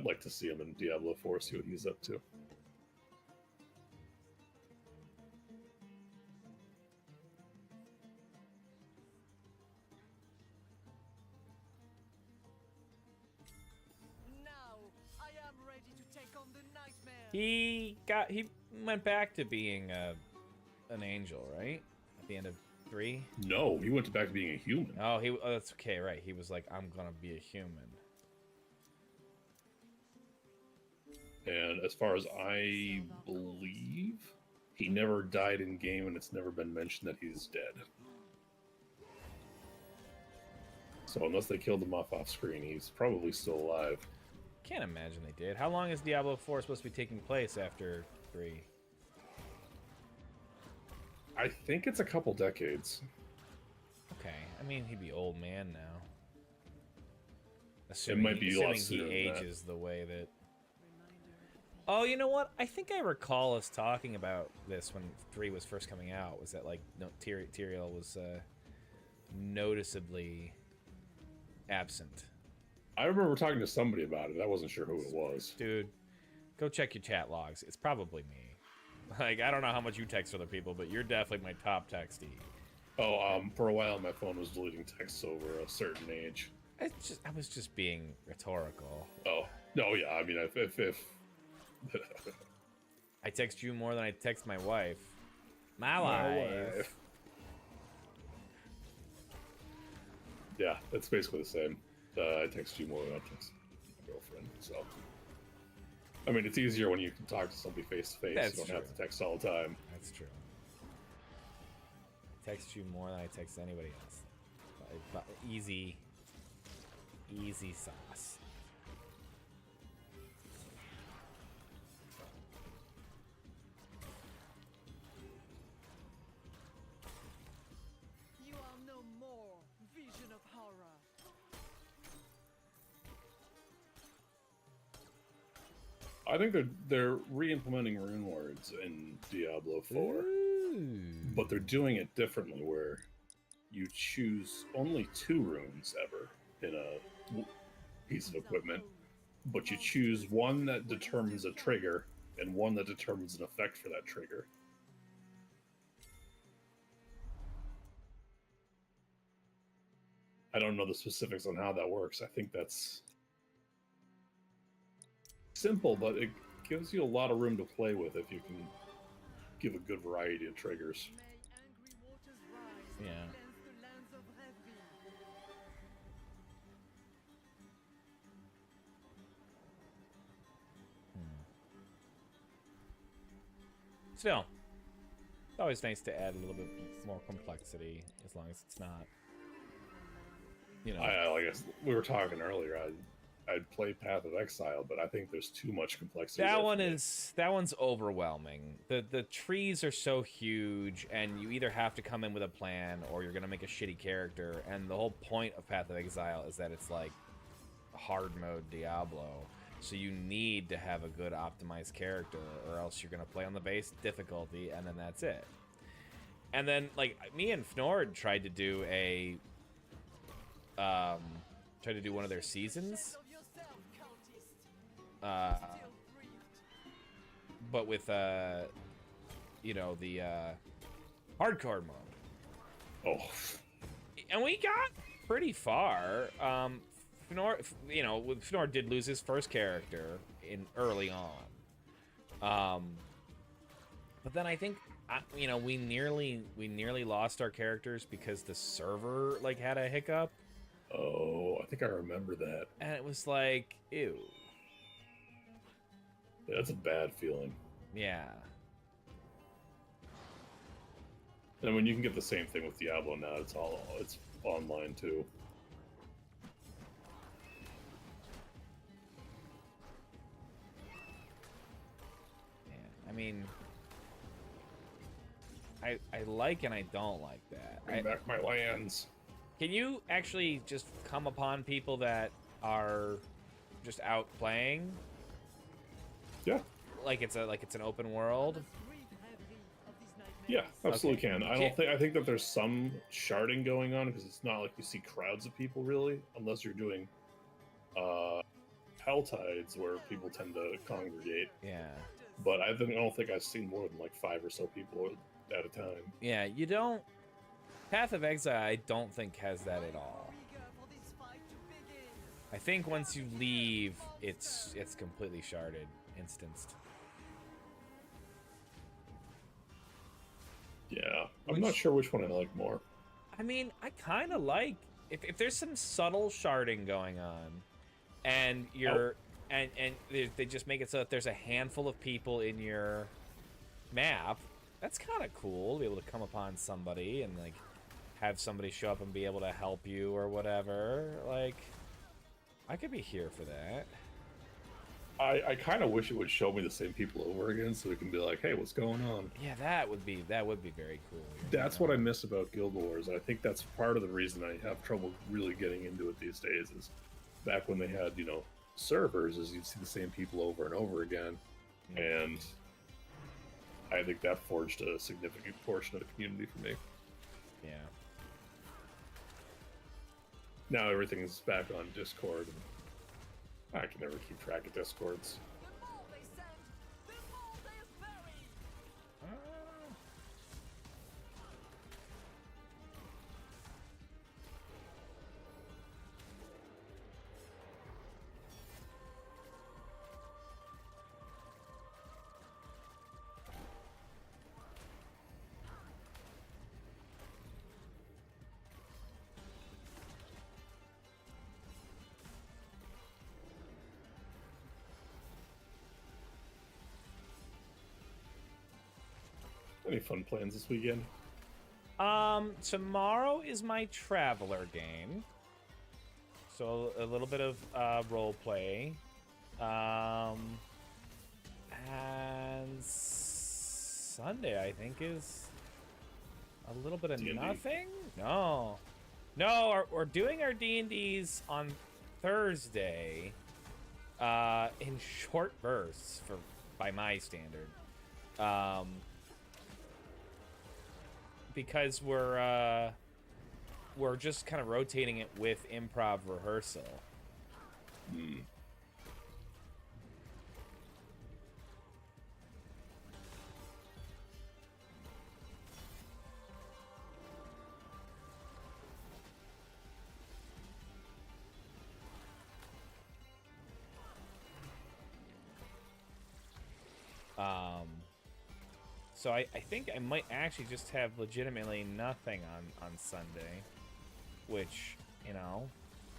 I'd like to see him in Diablo 4, see what he's up to. Now I am ready to take on the nightmare. He went back to being an angel, right? At the end of 3. No, he went back to being a human. Oh, that's okay, right? He was like, I'm gonna be a human. And as far as I believe, he never died in game, and it's never been mentioned that he's dead. So unless they killed him off screen, he's probably still alive. Can't imagine they did. How long is Diablo 4 supposed to be taking place after 3? I think it's a couple decades. Okay, I mean he'd be old man now. Might be a lot assuming sooner he than that. ages the way that. Oh, you know what? I think I recall us talking about this when 3 was first coming out. Was that like no, Tyrael was noticeably absent? I remember talking to somebody about it. I wasn't sure who it was. Dude, go check your chat logs. It's probably me. Like, I don't know how much you text other people, but you're definitely my top textee. Oh, for a while my phone was deleting texts over a certain age. I was just being rhetorical. Oh, no, yeah. I mean, if I text you more than I text my wife. My My wife. Yeah, it's basically the same. I text you more than I text my girlfriend. So, I mean, it's easier when you can talk to somebody face to face. That's You don't have true. to text all the time. That's true. I text you more than I text anybody else. Easy sauce. You are no more vision of horror. I think they're re-implementing rune words in Diablo 4, Ooh. but they're doing it differently, where you choose only 2 runes ever in a piece of equipment, but you choose one that determines a trigger and one that determines an effect for that trigger. I don't know the specifics on how that works. I think that's simple, but it gives you a lot of room to play with if you can give a good variety of triggers. May angry waters rise to Yeah. cleanse the lands of Revi. Still, it's always nice to add a little bit more complexity, as long as it's not, you know. I guess we were talking earlier. I'd play Path of Exile, but I think there's too much complexity. That there one for me. that one's overwhelming. The trees are so huge, and you either have to come in with a plan or you're gonna make a shitty character. And the whole point of Path of Exile is that it's like hard mode Diablo, so you need to have a good optimized character, or else you're gonna play on the base difficulty, and then that's it. And then like me and Fnord tried to do one of their seasons. Of yourself, cultist. Still breathed. But with you know, the hardcore mode, Oh, and we got pretty far. Fnor did lose his first character in early on, but then I think we nearly lost our characters because the server like had a hiccup, oh, I think I remember that. and it was like, ew. Yeah, that's a bad feeling. Yeah. And when you can get the same thing with Diablo now, it's online too. Yeah. I mean, I like and I don't like that. Bring back my lands. Can you actually just come upon people that are just out playing? Yeah, Like it's an open world? Must rid Revi of these nightmares. yeah, absolutely Okay. can. I think that there's some sharding going on because it's not like you see crowds of people really, unless you're doing hell tides where people tend to congregate. Yeah. But I don't think I've seen more than like 5 or so people at a time. Yeah, you don't... Path of Exile, I don't think has that at all. I think once you leave, it's completely sharded, instanced. Yeah, I'm not sure which one I like more. I mean, I kind of like... If there's some subtle sharding going on, and you're... And they just make it so that there's a handful of people in your map. That's kind of cool to be able to come upon somebody and like have somebody show up and be able to help you or whatever. Like, I could be here for that. I kind of wish it would show me the same people over again so we can be like, hey, what's going on? Yeah, that would be very cool. That's what I miss about Guild Wars. I think that's part of the reason I have trouble really getting into it these days. Is back when they had servers, is you'd see the same people over and over again, and I think that forged a significant portion of the community for me. Yeah. Now everything's back on Discord, and I can never keep track of Discords. Any fun plans this weekend? Tomorrow is my Traveler game. So a little bit of role play. And Sunday, I think, is a little bit of D&D. nothing? No. No, we're doing our D&Ds on Thursday in short bursts by my standard. Because we're just kind of rotating it with improv rehearsal. So I think I might actually just have legitimately nothing on Sunday, which,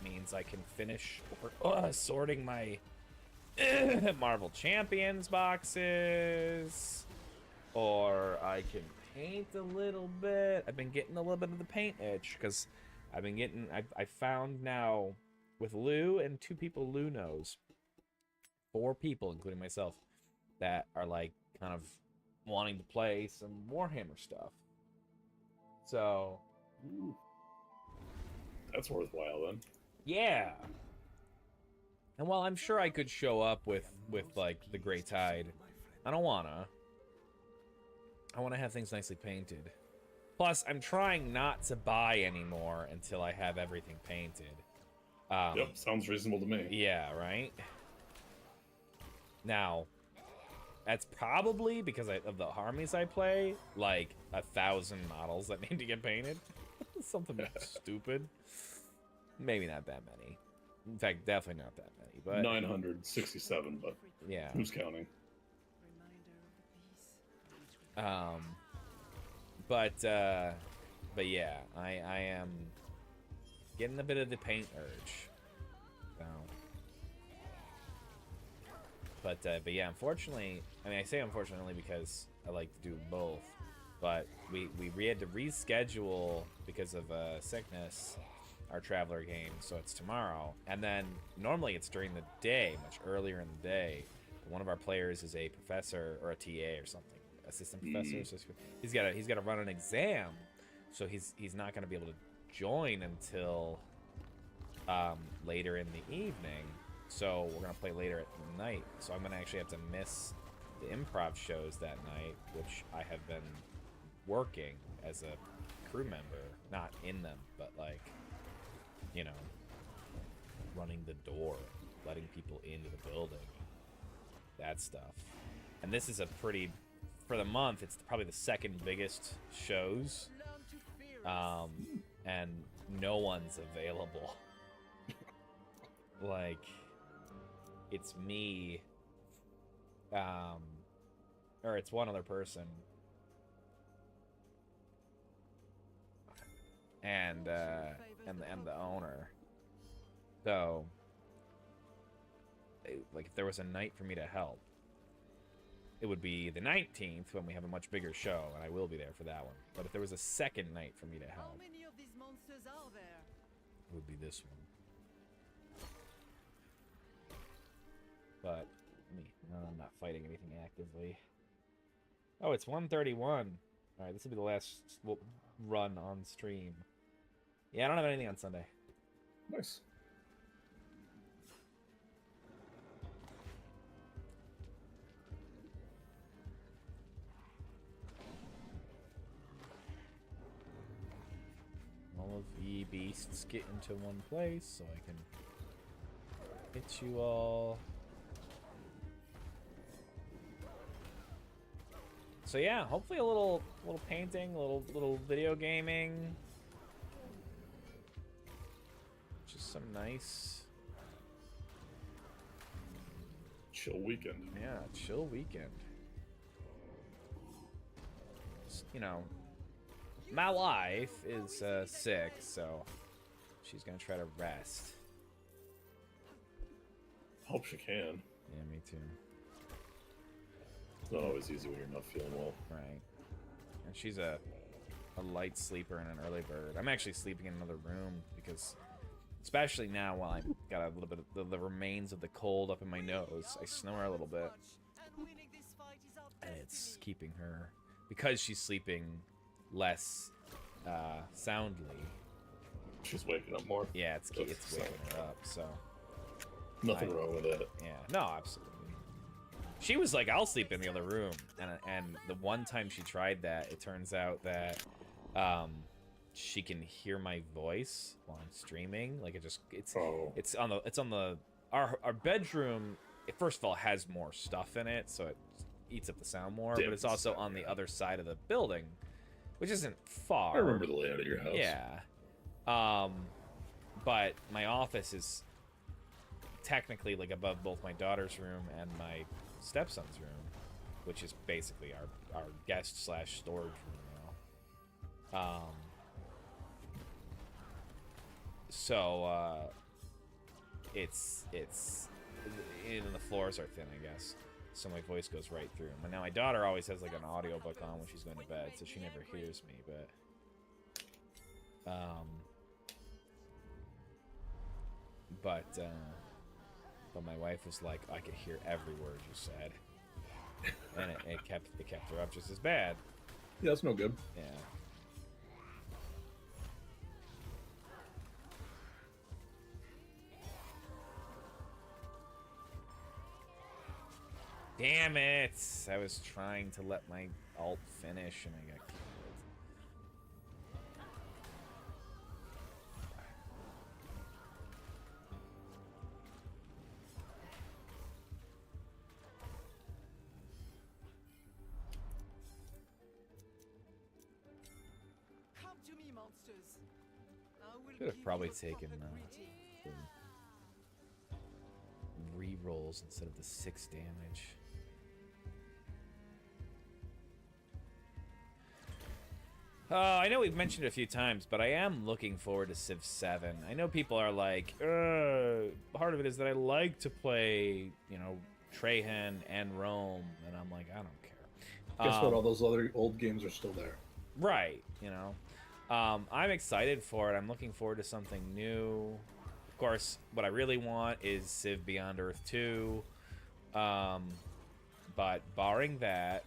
means I can finish sorting my Marvel Champions boxes, or I can paint a little bit. I've been getting a little bit of the paint itch, because I found now with Lou and 2 people Lou knows, 4 people, including myself, that are like kind of wanting to play some Warhammer stuff. So That's worthwhile then. yeah. And while I'm sure I could show up with like the Grey Tide, I don't wanna. I wanna have things nicely painted. Plus, I'm trying not to buy anymore until I have everything painted. Yep, sounds reasonable to me. Yeah, right? Now, that's probably because of the armies I play, like 1,000 models that need to get painted. Something stupid. Maybe not that many. In fact, definitely not that many. But 967, but yeah. who's counting? But yeah, I am getting a bit of the paint urge. So. But yeah, unfortunately, I mean, I say unfortunately because I like to do both, but we had to reschedule because of sickness our Traveler game, so it's tomorrow. And then normally it's during the day, much earlier in the day. One of our players is a professor or a TA or something, assistant professor. So he's got to run an exam, so he's not going to be able to join until later in the evening. So we're going to play later at night. So I'm going to actually have to miss the improv shows that night, which I have been working as a crew member, not in them, but like, running the door letting people into the building, that stuff. And this is a pretty, for the month, it's probably the second biggest shows, Learn to fear us. and no one's available. Like, it's me, or it's one other person, and the owner. So, like, if there was a night for me to help, it would be the 19th when we have a much bigger show, and I will be there for that one. But if there was a second night for me to How help, many of these monsters are there? it would be this one. But no, I'm not fighting anything actively. Oh, it's 1:31. All right, this will be the last run on stream. Yeah, I don't have anything on Sunday. Nice. All of the beasts get into one place so I can hit you all. So yeah, hopefully a little painting, a little video gaming. Just some nice, Chill weekend. yeah, chill weekend. You know, my wife is sick, so she's gonna try to rest. Hope she can. Yeah, me too. It's not always easy when you're not feeling well. Right. And she's a light sleeper and an early bird. I'm actually sleeping in another room because, especially now while I've got a little bit of the remains of the cold up in my nose, I snore a little bit, And winning this fight is our and it's destiny. keeping her, because she's sleeping less soundly. She's waking up more. Yeah, it's waking her up. So Nothing wrong with that. yeah, no, absolutely. She was like, "I'll sleep in the other room," and the one time she tried that, it turns out that she can hear my voice while I'm streaming. Like it's on the our bedroom. It first of all has more stuff in it, so it eats up the sound more. But it's also on the other side of the building, which isn't far. I remember the layout of your house. Yeah. But my office is technically like above both my daughter's room and my stepson's room, which is basically our guest / storage room now. So it's and the floors are thin, I guess, so my voice goes right through. And now my daughter always has like an audiobook on when she's going to bed, so she never hears me. But my wife was like, I could hear every word you said, and it kept her up just as bad. Yeah, that's no good. Yeah. Damn it! I was trying to let my ult finish and I got killed. Come to me, monsters. I will Could have give probably you a taken proper greeting. the re-rolls instead of the 6 damage. I know we've mentioned it a few times, but I am looking forward to Civ 7. I know people are like, part of it is that I like to play, Trajan and Rome, and I'm like, I don't care. Guess what? All those other old games are still there. Right, I'm excited for it. I'm looking forward to something new. Of course, what I really want is Civ Beyond Earth 2. But barring that,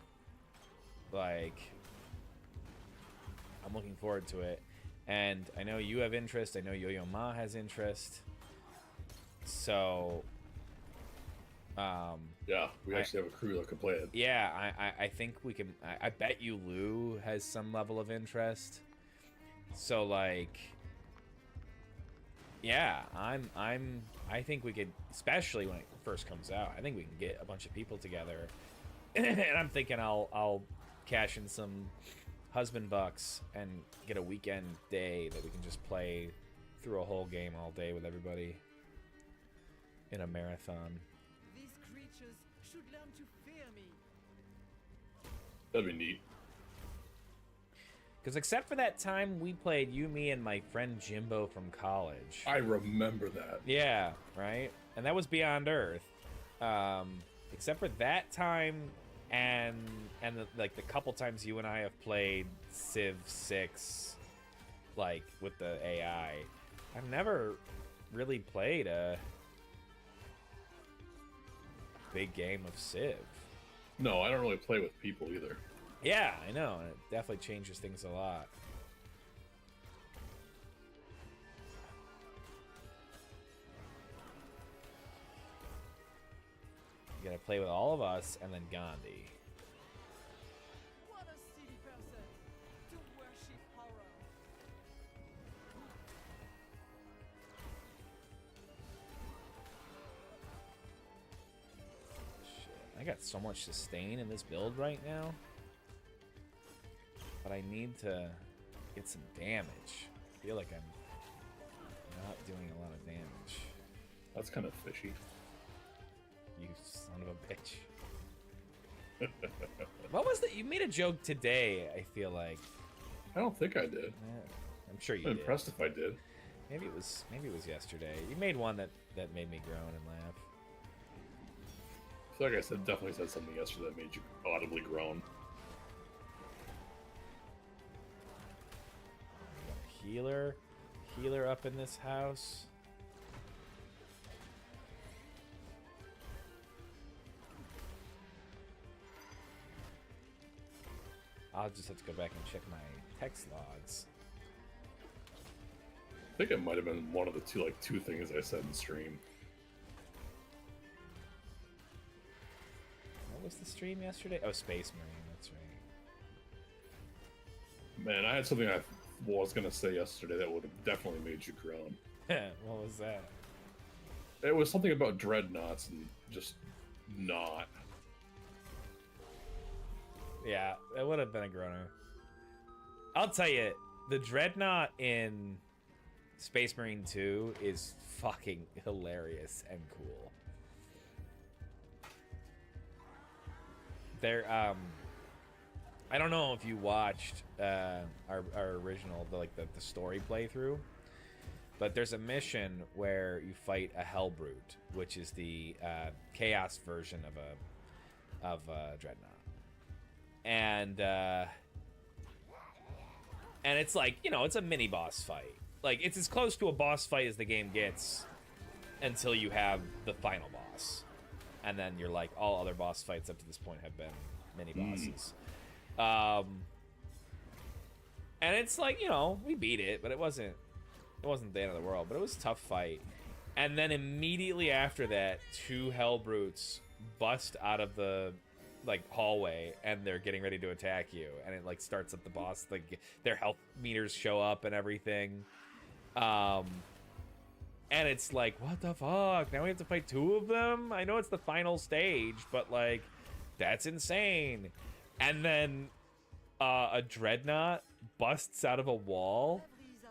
I'm looking forward to it. And I know you have interest. I know Yo-Yo Ma has interest. So, yeah, we actually have a crew that could play it. yeah, I think we can. I bet you Lou has some level of interest. So, Yeah, I think we could, especially when it first comes out, I think we can get a bunch of people together. And I'm thinking I'll cash in some husband bucks and get a weekend day that we can just play through a whole game all day with everybody in a marathon. These creatures should learn to fear me. That'd be neat. Because except for that time we played, you, me, and my friend Jimbo from college. I remember that. Yeah, right? And that was Beyond Earth. Except for that time and the couple times you and I have played Civ 6, like, with the AI, I've never really played a big game of Civ. No, I don't really play with people either. Yeah, I know. And it definitely changes things a lot. You gotta play with all of us and then Gandhi. What a silly person to worship horror. Shit, I got so much sustain in this build right now. But I need to get some damage. I feel like I'm not doing a lot of damage. That's kind of fishy. You son of a bitch. What was that? You made a joke today, I feel like. I don't think I did. I'm sure you I'm did. impressed if I did. Maybe it was yesterday. You made one that made me groan and laugh. I feel like I definitely said something yesterday that made you audibly groan. Healer up in this house. I'll just have to go back and check my text logs. I think it might have been one of the two things I said in stream. What was the stream yesterday? Oh, Space Marine, that's right. Man, I had something I was gonna say yesterday that would have definitely made you groan. What was that? It was something about dreadnoughts and just not. Yeah, that would have been a groaner. I'll tell you, the dreadnought in Space Marine 2 is fucking hilarious and cool. They're I don't know if you watched our original the story playthrough, but there's a mission where you fight a Hellbrute, which is the chaos version of a dreadnought, and it's like, you know, it's a mini boss fight. Like, it's as close to a boss fight as the game gets until you have the final boss, and then you're like, all other boss fights up to this point have been mini bosses. And it's like, you know, we beat it, but it wasn't the end of the world, but it was a tough fight. And then immediately after that, two Hellbrutes bust out of the hallway, and they're getting ready to attack you, and it starts up the boss, their health meters show up and everything. And it's like, what the fuck? Now we have to fight two of them? I know it's the final stage, but that's insane. And then a dreadnought busts out of a wall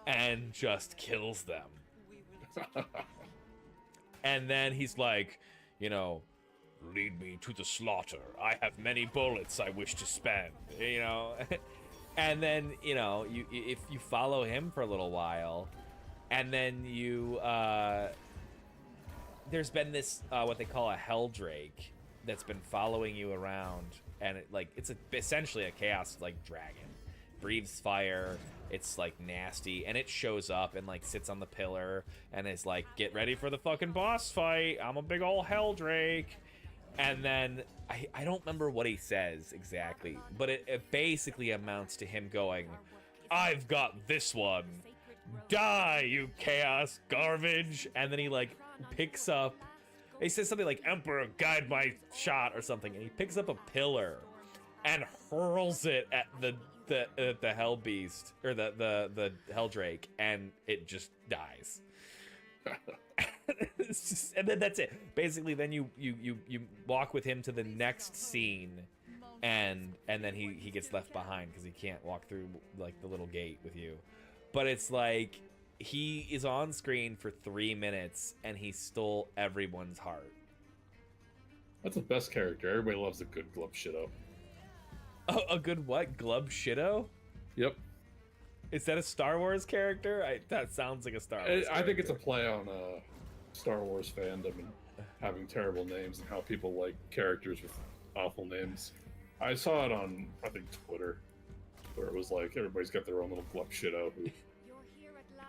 and just kills them. And then he's like, you know, lead me to the slaughter. I have many bullets I wish to spend, you know. And then, you know, if you follow him for a little while, and then you there's been this what they call a Helldrake that's been following you around, and it's essentially a chaos dragon. Breathes fire. It's nasty, and it shows up and sits on the pillar and is like, get ready for the fucking boss fight. I'm a big old Helldrake. And then I don't remember what he says exactly, but it basically amounts to him going, I've got this one. Die, you chaos garbage. And then he picks up, he says something like, Emperor, guide my shot or something, and he picks up a pillar and hurls it at the Hell Beast, or the Helldrake, and it just dies. And then that's it. Basically, then you walk with him to the next scene, and then he gets left behind because he can't walk through like the little gate with you. But it's like he is on screen for 3 minutes and he stole everyone's heart. That's the best character. Everybody loves a good Glub Shitto. Oh, a good what? Glub Shitto? Yep. Is that a Star Wars character? That sounds like a Star Wars I think it's a character. play on Star Wars fandom and having terrible names and how people like characters with awful names. I saw it on, I think, Twitter, where it was like everybody's got their own little Glub Shitto who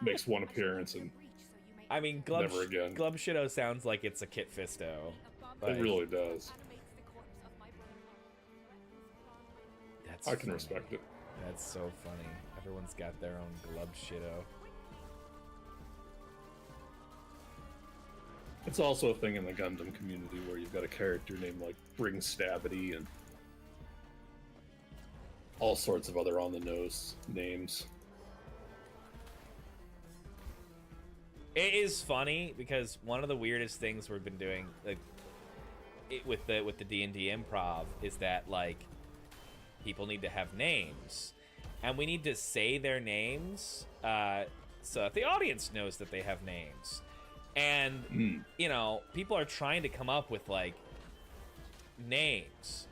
makes one appearance and I mean, Glub never again. Glub Shitto sounds like it's a Kit Fisto. It really does. That's I can funny. respect it. That's so funny. Everyone's got their own Glub Shitto. It's also a thing in the Gundam community where you've got a character named like Bring Stabity and all sorts of other on-the-nose names. It is funny because one of the weirdest things we've been doing, like, with the D&D improv, is that like people need to have names, and we need to say their names so that the audience knows that they have names. And you know, people are trying to come up with like names,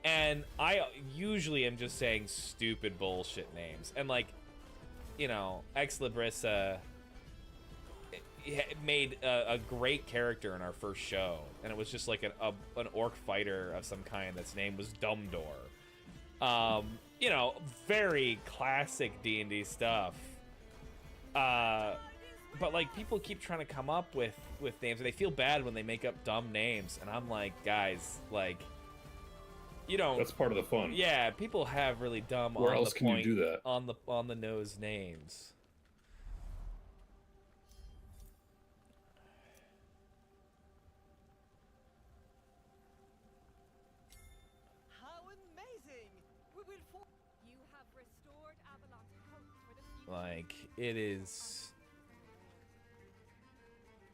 and I usually am just saying stupid bullshit names. And like, you know, Ex Librissa made a great character in our first show, and it was just like an orc fighter of some kind that's name was Dumbdore. You know, very classic D&D stuff. But like people keep trying to come up with names, and they feel bad when they make up dumb names, and I'm like, guys, like, you don't. That's part of the fun. Yeah, people have really dumb. Where on else the can you point, do that? on the nose names? How amazing! We will you have restored Avalon's hope for the future. Like, it is.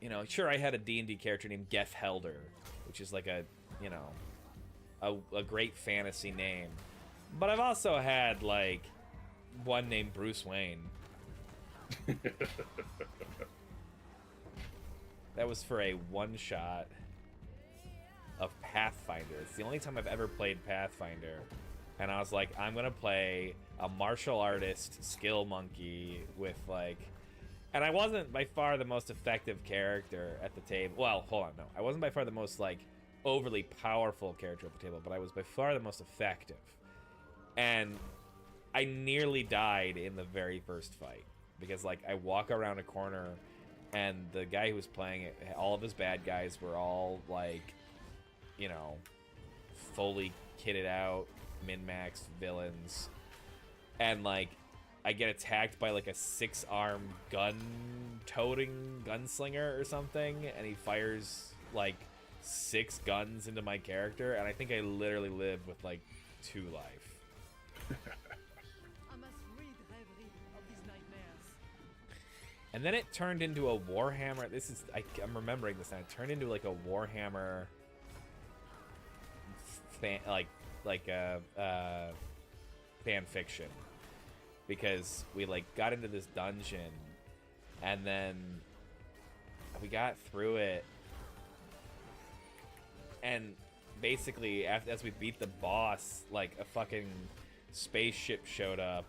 You know, sure, I had a D&D character named Geth Helder, which is like a, you know, a great fantasy name. But I've also had, like, one named Bruce Wayne. That was for a one-shot of Pathfinder. It's the only time I've ever played Pathfinder. And I was like, I'm going to play a martial artist skill monkey with, like... And I wasn't by far the most effective character at the table. Well, hold on, no. I wasn't by far the most, like, overly powerful character at the table, but I was by far the most effective. And I nearly died in the very first fight. Because, like, I walk around a corner, and the guy who was playing it, all of his bad guys were all, like, you know, fully kitted out, min-maxed villains. And, like, I get attacked by like a 6-arm gun-toting gunslinger or something, and he fires like 6 guns into my character, and I think I literally lived with like 2 life. I must rid Reverie of these nightmares. And then it turned into a Warhammer. I'm remembering this now. It turned into like a Warhammer fan fiction. Because we like got into this dungeon, and then we got through it, and basically as we beat the boss, like a fucking spaceship showed up,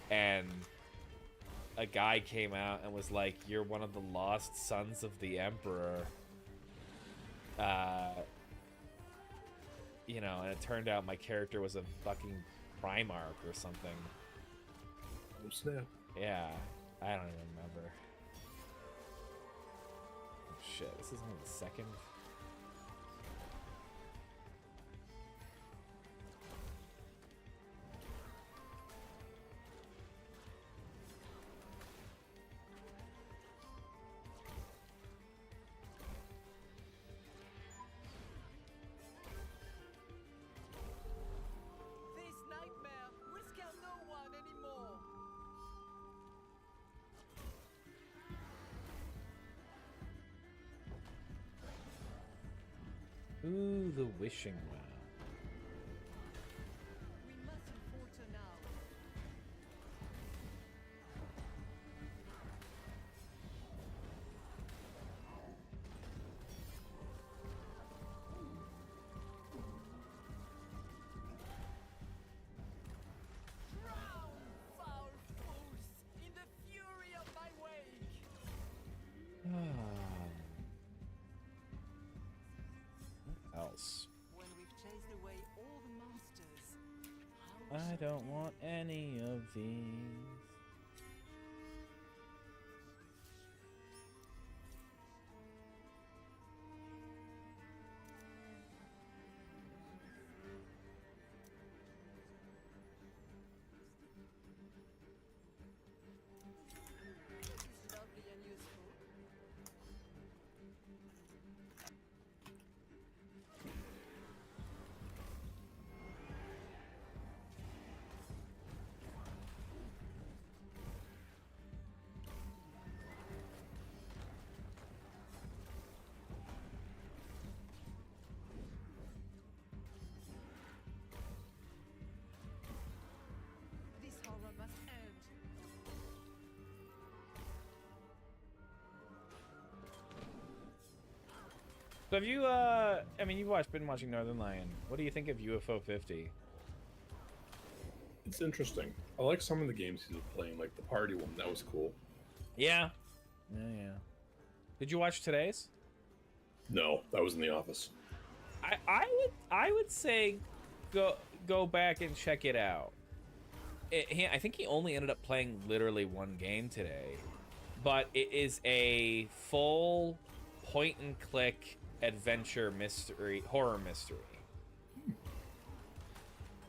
and a guy came out and was like, "You're one of the lost sons of the Emperor." You know, and it turned out my character was a fucking Primarch or something. Oh, snap. Yeah, I don't even remember. Oh, shit, this is only the second. This nightmare will scare no one anymore. Ooh, the wishing well. We must enforce her now. Drown, foul fools, in the fury of my wake. What else? When we've chased away all the monsters, I don't want any of these. this is lovely and useful. This horror must end. So have you, I mean, been watching Northern Lion. What do you think of UFO 50? It's interesting. I like some of the games he's playing, like the party one. That was cool. Yeah. Yeah. Did you watch today's? No, that was in the office. I would say go back and check it out. I think he only ended up playing literally one game today, but it is a full point and click adventure horror mystery.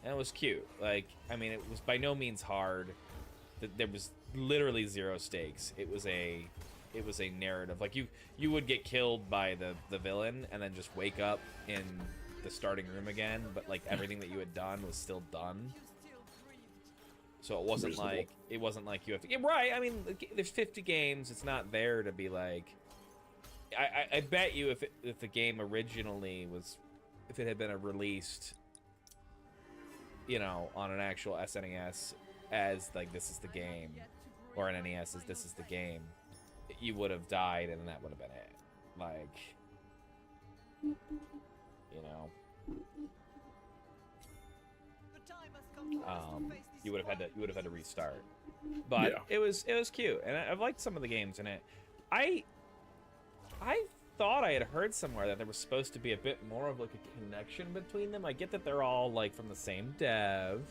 And it was cute. Like, I mean, it was by no means hard. There was literally zero stakes. It was a narrative. Like you would get killed by the villain and then just wake up in the starting room again, but like everything that you had done was still done. You still breathed. So it wasn't like you have to get right. I mean, there's 50 games. It's not there to be like. I bet you if the game originally was, if it had been released, you know, on an actual SNES as like this is the game, or an NES as this is the game, you would have died and that would have been it. Like, you know, The time has come for us to face this you would have had to restart. But Yeah. it was cute, and I've liked some of the games in it. I thought I had heard somewhere that there was supposed to be a bit more of like a connection between them. I get that they're all like from the same dev,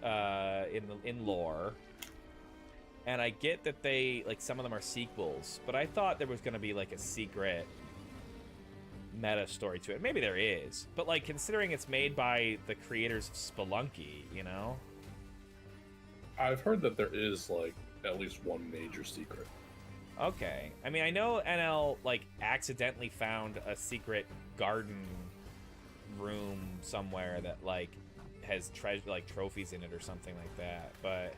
in lore, and I get that they like some of them are sequels. But I thought there was going to be like a secret meta story to it. Maybe there is, but like considering it's made by the creators of Spelunky, you know. I've heard that there is like at least one major secret. Okay. I mean, I know NL like accidentally found a secret garden room somewhere that like has like trophies in it or something like that, but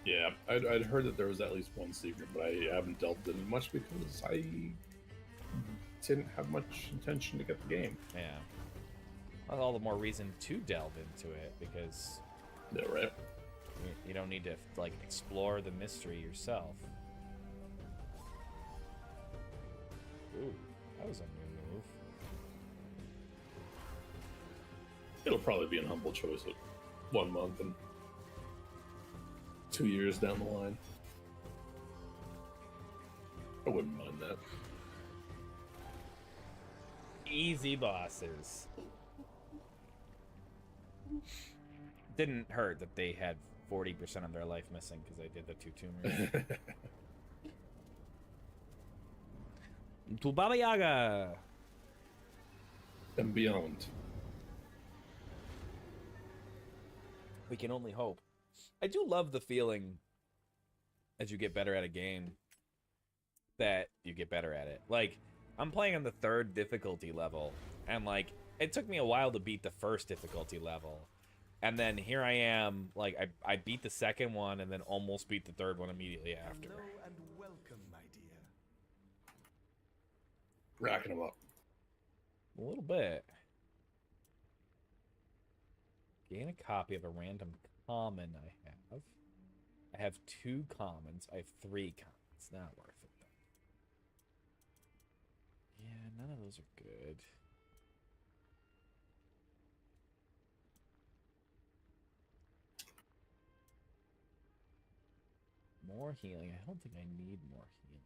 Yeah, I'd heard that there was at least one secret, but I haven't delved into much because I didn't have much intention to get the game. yeah. Well, all the more reason to delve into it because Yeah, right. you don't need to like explore the mystery yourself. Ooh, that was a new move. It'll probably be an humble choice at 1 month and 2 years down the line. I wouldn't mind that. Easy bosses. Didn't hurt that they had 40% of their life missing because I did the 2 tumors. To Baba Yaga. And beyond. We can only hope. I do love the feeling as you get better at a game that you get better at it. Like, I'm playing on the 3rd difficulty level, and like, it took me a while to beat the 1st difficulty level. And then here I am, like, I beat the second one and then almost beat the third one immediately after. Hello and welcome, my dear. Racking them up. A little bit. Gain a copy of a random common I have. I have 2 commons. I have 3 commons. Not worth it, though. Yeah, none of those are good. More healing. I don't think I need more healing.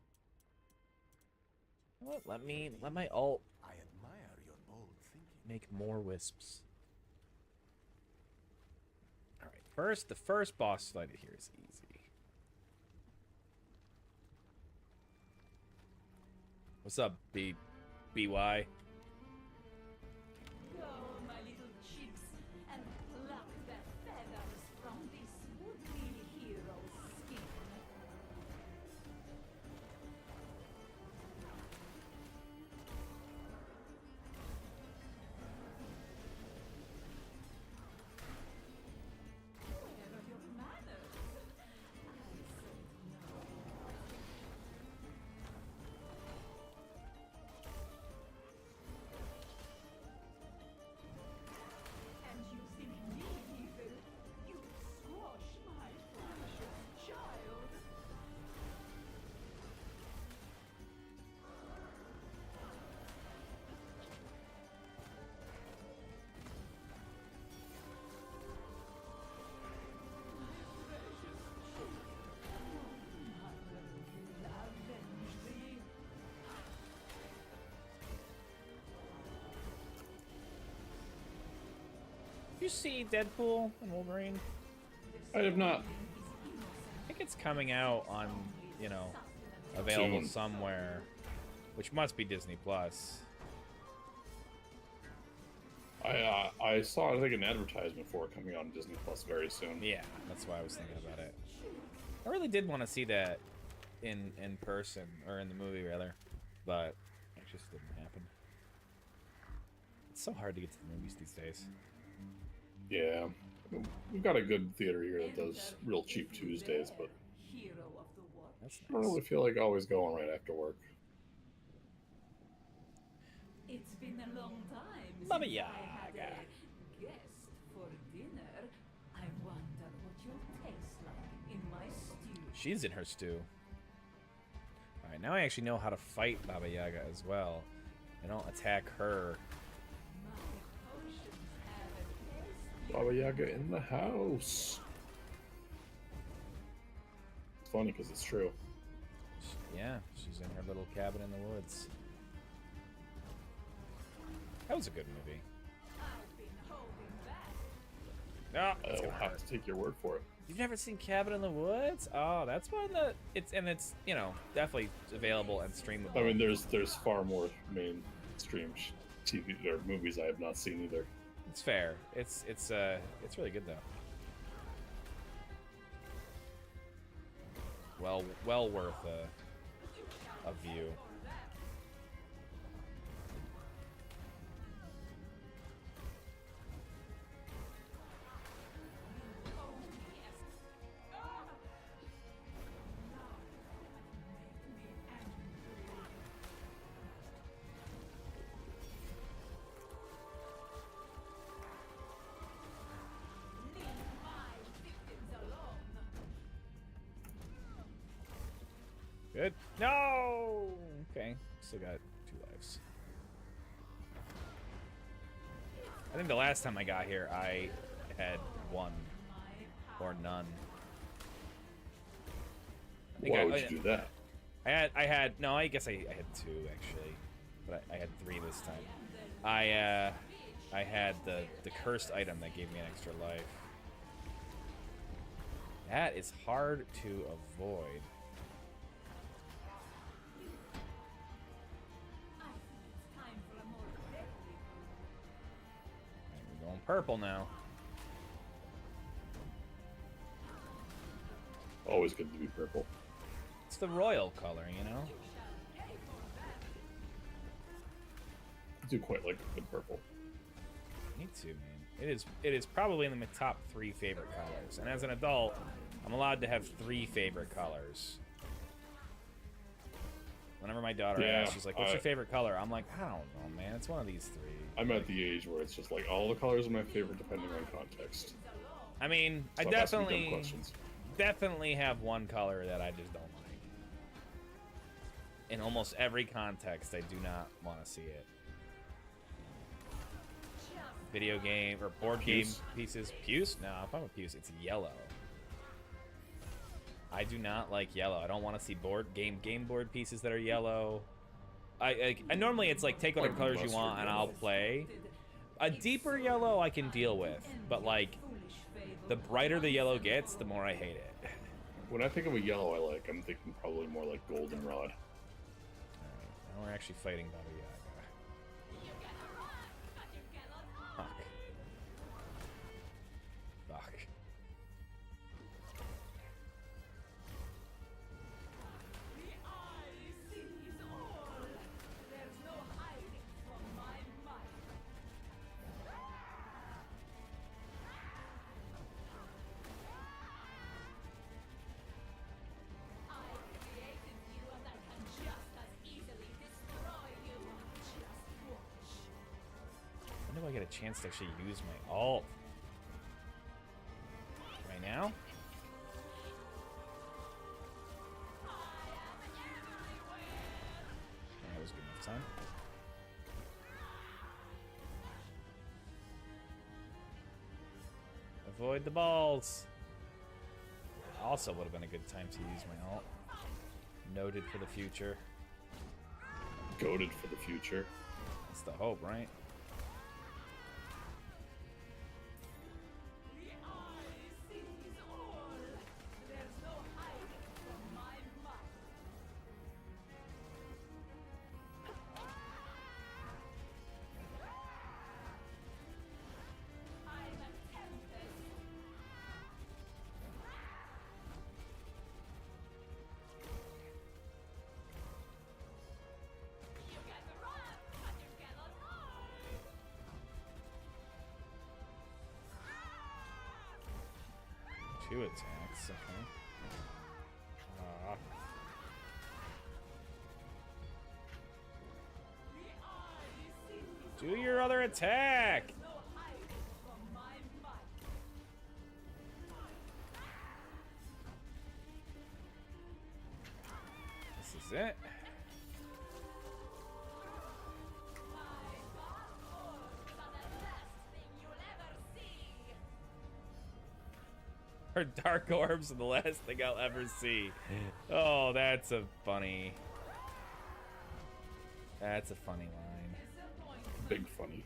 You know what? Let my ult I admire your bold thinking. make more wisps. Alright, the first boss fight here is easy. What's up, BY? Go, my little chips, and pluck the feathers from this would-be hero's skin. Where are your manners? And you think me evil? You squash my precious child. You see Deadpool and Wolverine? I have not. I think it's coming out on, you know, available Soon. somewhere, which must be Disney Plus. I saw, I think, an advertisement for it coming on Disney Plus very soon. Yeah, that's why I was thinking about it. I really did want to see that in person, or in the movie rather, but it just didn't happen. It's so hard to get to the movies these days. Yeah. We've got a good theater here that does real cheap Tuesdays, but Hero of the watch. That's I don't nice. really feel like always going right after work. It's been a long time Baba since I had Yaga. a guest for dinner. I wonder what you'll taste like in my stew. She's in her stew. Alright, now I actually know how to fight Baba Yaga as well. I don't attack her. My potions have a taste. Baba Yaga in the house. It's funny because it's true. Yeah, she's in her little cabin in the woods. That was a good movie. I've been holding back. Oh, it's I'll gonna have hurt. to take your word for it. You've never seen Cabin in the Woods? Oh, that's one that it's you know, definitely available and streamable. I mean, there's far more mainstream TV or movies I have not seen either. It's fair. It's really good though. Well worth a view. Good. No. Okay. Still got 2 lives. I think the last time I got here, I had 1 or none. I think Why would you do that? I had no. I guess I had 2 actually, but I had 3 this time. I had the cursed item that gave me an extra life. That is hard to avoid. I think it's time for a more deadly We're going purple now. Always good to be purple. It's the royal color, you know? I do quite like the purple. Me too, man. It is probably in the top 3 favorite colors. And as an adult, I'm allowed to have 3 favorite colors. Whenever my daughter asks, she's like, "What's your favorite color?" I'm like, "I don't know, man. It's one of these 3." I'm at the age where it's just like all the colors are my favorite depending on context. I mean, So I I'm asking dumb questions. definitely have one color that I just don't like. In almost every context, I do not want to see it. Video game or board game pieces. Puce? No, if I'm a puce, it's yellow. I do not like yellow. I don't want to see game board pieces that are yellow. I normally it's like take whatever colors you want and I'll play. A deeper yellow I can deal with, but like the brighter the yellow gets, the more I hate it. When I think of a yellow I like, I'm thinking probably more like goldenrod. Alright, now we're actually fighting Baba Yaga. Fuck. Fuck. When do I get a chance to actually use my ult? Right now? That was good enough time. Avoid the balls. Also would have been a good time to use my ult. Noted for the future. Goated for the future. That's the hope, right? Two attacks, okay. Do your other attack! This is it. Her dark orbs are the last thing I'll ever see. Oh, that's a funny line. Big funny.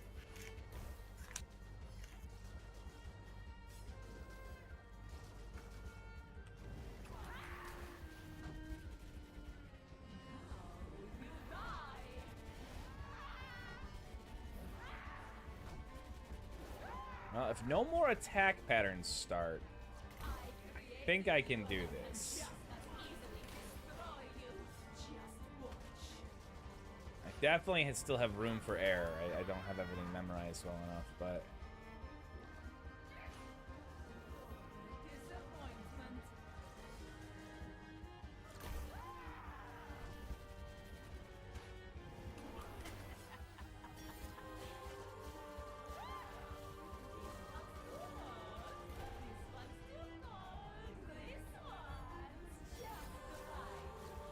Well, if no more attack patterns start, I think I can do this. I definitely still have room for error. I don't have everything memorized well enough, but...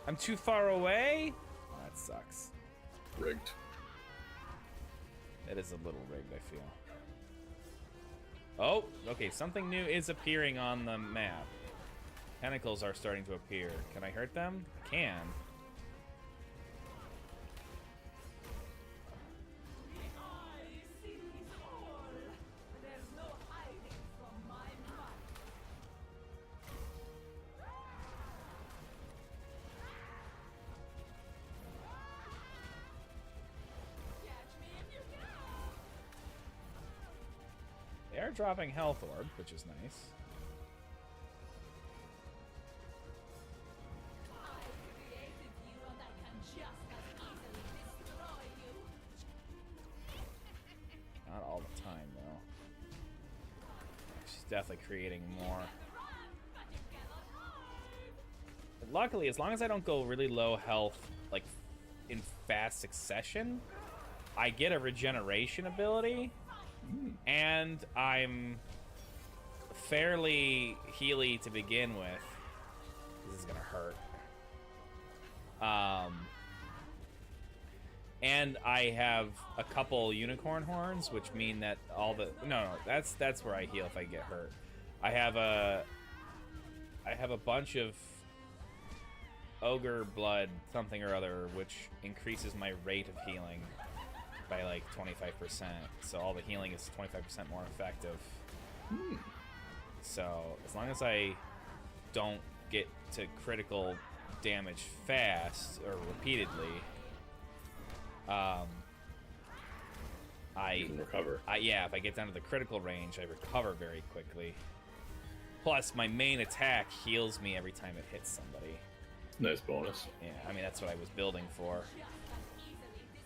I'm too far away? That sucks. Rigged. It is a little rigged, I feel. Oh, okay, something new is appearing on the map. Tentacles are starting to appear. Can I hurt them? I can. They are dropping health orb, which is nice. Not all the time, though. definitely creating more. But luckily, as long as I don't go really low health, like, in fast succession, I get a regeneration ability, and I'm fairly healy to begin with. This is gonna hurt. And I have a couple unicorn horns, which mean that all the that's where I heal if I get hurt. I have a bunch of ogre blood something or other, which increases my rate of healing by like 25%. So all the healing is 25% more effective. So as long as I don't get to critical damage fast or repeatedly, You can recover. Yeah, if I get down to the critical range, I recover very quickly. Plus, my main attack heals me every time it hits somebody. Nice bonus. Yeah, I mean, that's what I was building for.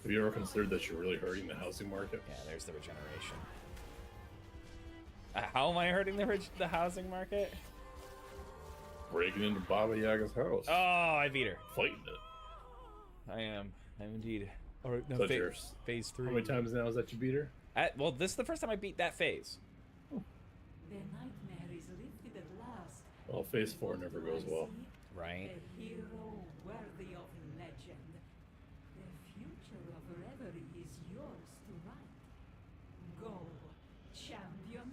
Have you ever considered that you're really hurting the housing market? Yeah, there's the regeneration. How am I hurting the housing market? Breaking into Baba Yaga's house. Oh, I beat her. Fighting it. I am indeed. All right, now So phase 3. How many times now is that you beat her? Well, this is the first time I beat that phase. The nightmare is lifted at last. Well, phase 4 never goes well. Right. A hero worthy of legend. The future of Reverie is yours to write. Go, champion.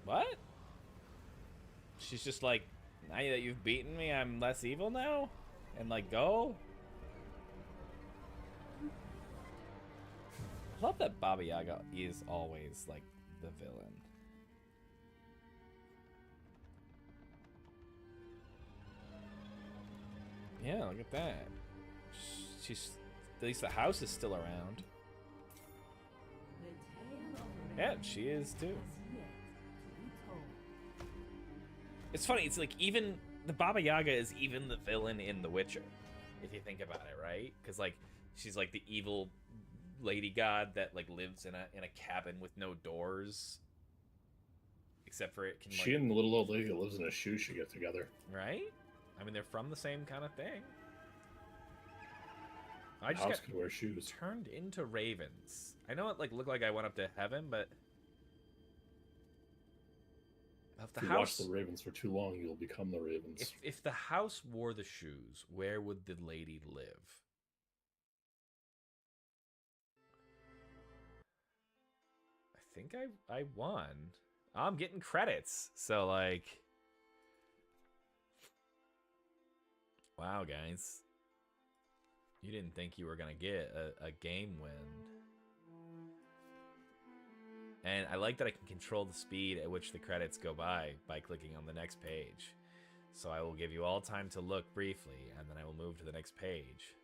What? She's just like, now that you've beaten me, I'm less evil now? And like, go? I love that Baba Yaga is always like the villain. Yeah, look at that. She's at least the house is still around. The tale of Yeah, Reverie she is too. has yet to be told. It's funny, it's like even the Baba Yaga is even the villain in The Witcher, if you think about it, right? Because like she's like the evil lady god that like lives in a cabin with no doors, except for it can. She and the little old lady that lives in a shoe should get together. Right? I mean, they're from the same kind of thing. I just House got could wear shoes. turned into ravens. I know it like looked like I went up to heaven, but if the If you house watch the ravens for too long, you'll become the ravens. if the house wore the shoes, where would the lady live? I think I won. I'm getting credits. So like, wow, guys. You didn't think you were gonna get a game win. And I like that I can control the speed at which the credits go by clicking on the next page. So I will give you all time to look briefly, and then I will move to the next page.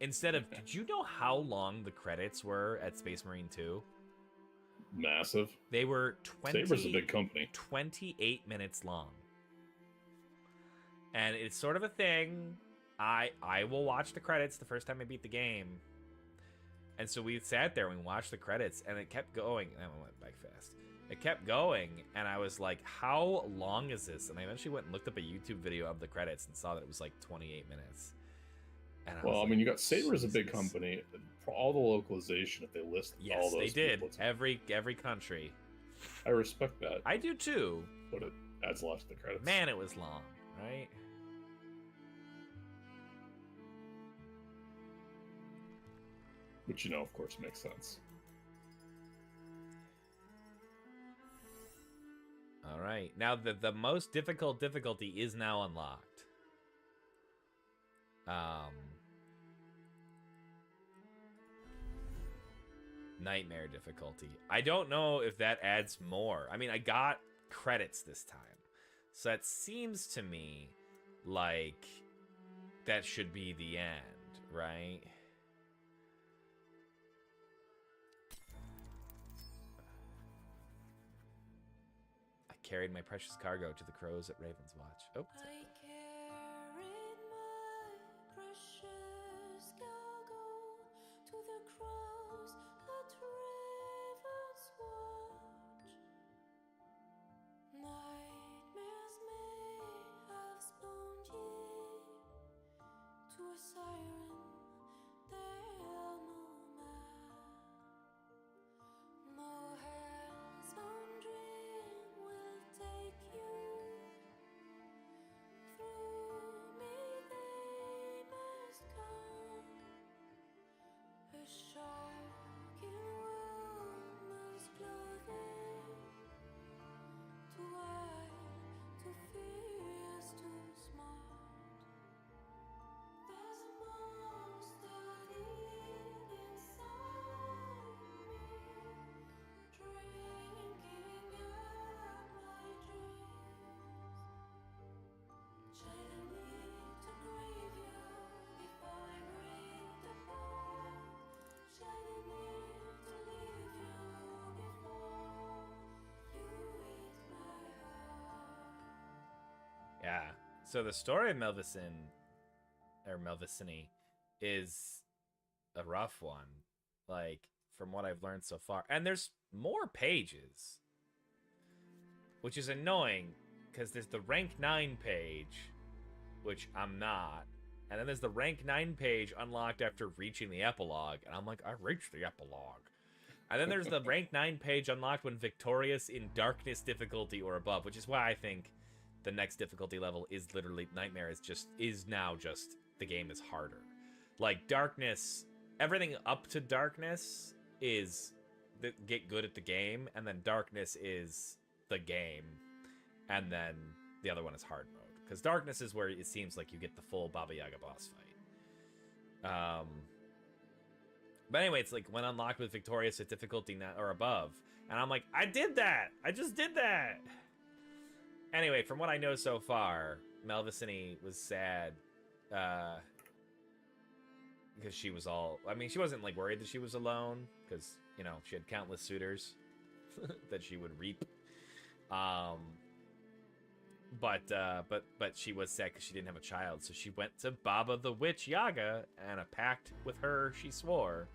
Instead of, did you know how long the credits were at Space Marine 2? Massive. They were Saber's a big company. 28 minutes long. And it's sort of a thing. I will watch the credits the first time I beat the game. And so we sat there and we watched the credits, and it kept going. And I went back fast. It kept going, and I was like, how long is this? And I eventually went and looked up a YouTube video of the credits and saw that it was like 28 minutes. And Well, I was mean, like, you got Saber is a big Jesus. company. For all the localization, if they list all Yes, those they did. people, it's- Every country. I respect that, I do too. but it adds a lot to the credits. Man, it was long, right? Which, you know, of course, makes sense. All right. Now, the most difficult difficulty is now unlocked. Nightmare difficulty. I don't know if that adds more. I mean, I got credits this time. So that seems to me like that should be the end, right? I carried my precious cargo to the crows at Raven's Watch. Oh, I carried my precious cargo to the crows at Raven's Watch. So the story of Melvicini is a rough one. Like, from what I've learned so far. And there's more pages. Which is annoying, because there's the rank 9 page, which I'm not. And then there's the rank 9 page unlocked after reaching the epilogue. And I'm like, I reached the epilogue. And then there's the rank 9 page unlocked when victorious in darkness difficulty or above, which is why I think the next difficulty level is literally Nightmare is now just the game is harder. Like darkness, everything up to darkness is get good at the game, and then darkness is the game, and then the other one is hard mode. Because darkness is where it seems like you get the full Baba Yaga boss fight. But anyway, it's like when unlocked with victorious at difficulty or above. And I'm like, I did that! I just did that! Anyway, from what I know so far, Melvicini was sad. Because she was all... I mean, she wasn't, like, worried that she was alone. Because, you know, she had countless suitors that she would reap. But she was sad because she didn't have a child. So she went to Baba the Witch Yaga, and a pact with her she swore.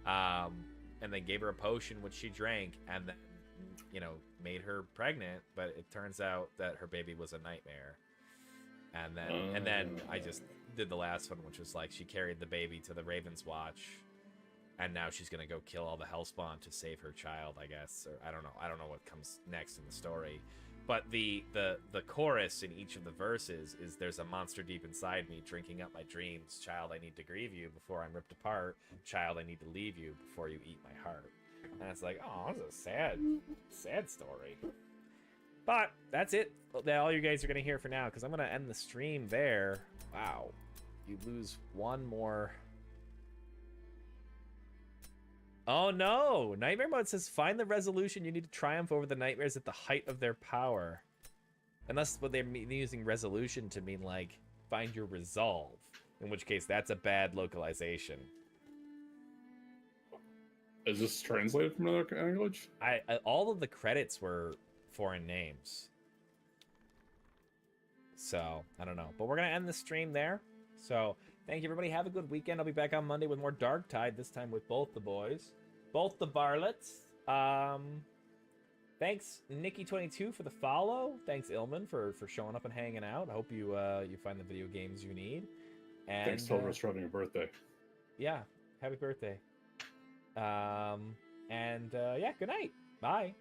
And they gave her a potion which she drank, and then, you know, made her pregnant. But it turns out that her baby was a nightmare. And then I just did the last one, which was like she carried the baby to the Raven's Watch, and now she's gonna go kill all the Hellspawn to save her child, I guess. Or I don't know what comes next in the story. But the chorus in each of the verses is, there's a monster deep inside me drinking up my dreams. Child, I need to grieve you before I'm ripped apart. Child, I need to leave you before you eat my heart. And it's like, oh, this is a sad story. But that's it. That all you guys are going to hear for now, because I'm going to end the stream there. Wow. You lose one more. Oh no! Nightmare mode says find the resolution you need to triumph over the nightmares at the height of their power. Unless what they're using resolution to mean like find your resolve. In which case that's a bad localization. Is this translated from another language? I all of the credits were foreign names. So, I don't know. But we're going to end the stream there. So, thank you, everybody. Have a good weekend. I'll be back on Monday with more Dark Tide, this time with both the boys. Both the varlets. Thanks, Nikki22, for the follow. Thanks, Ilman, for showing up and hanging out. I hope you you find the video games you need. And, thanks, Silver's for having a birthday. Yeah, happy birthday. Yeah, good night. Bye.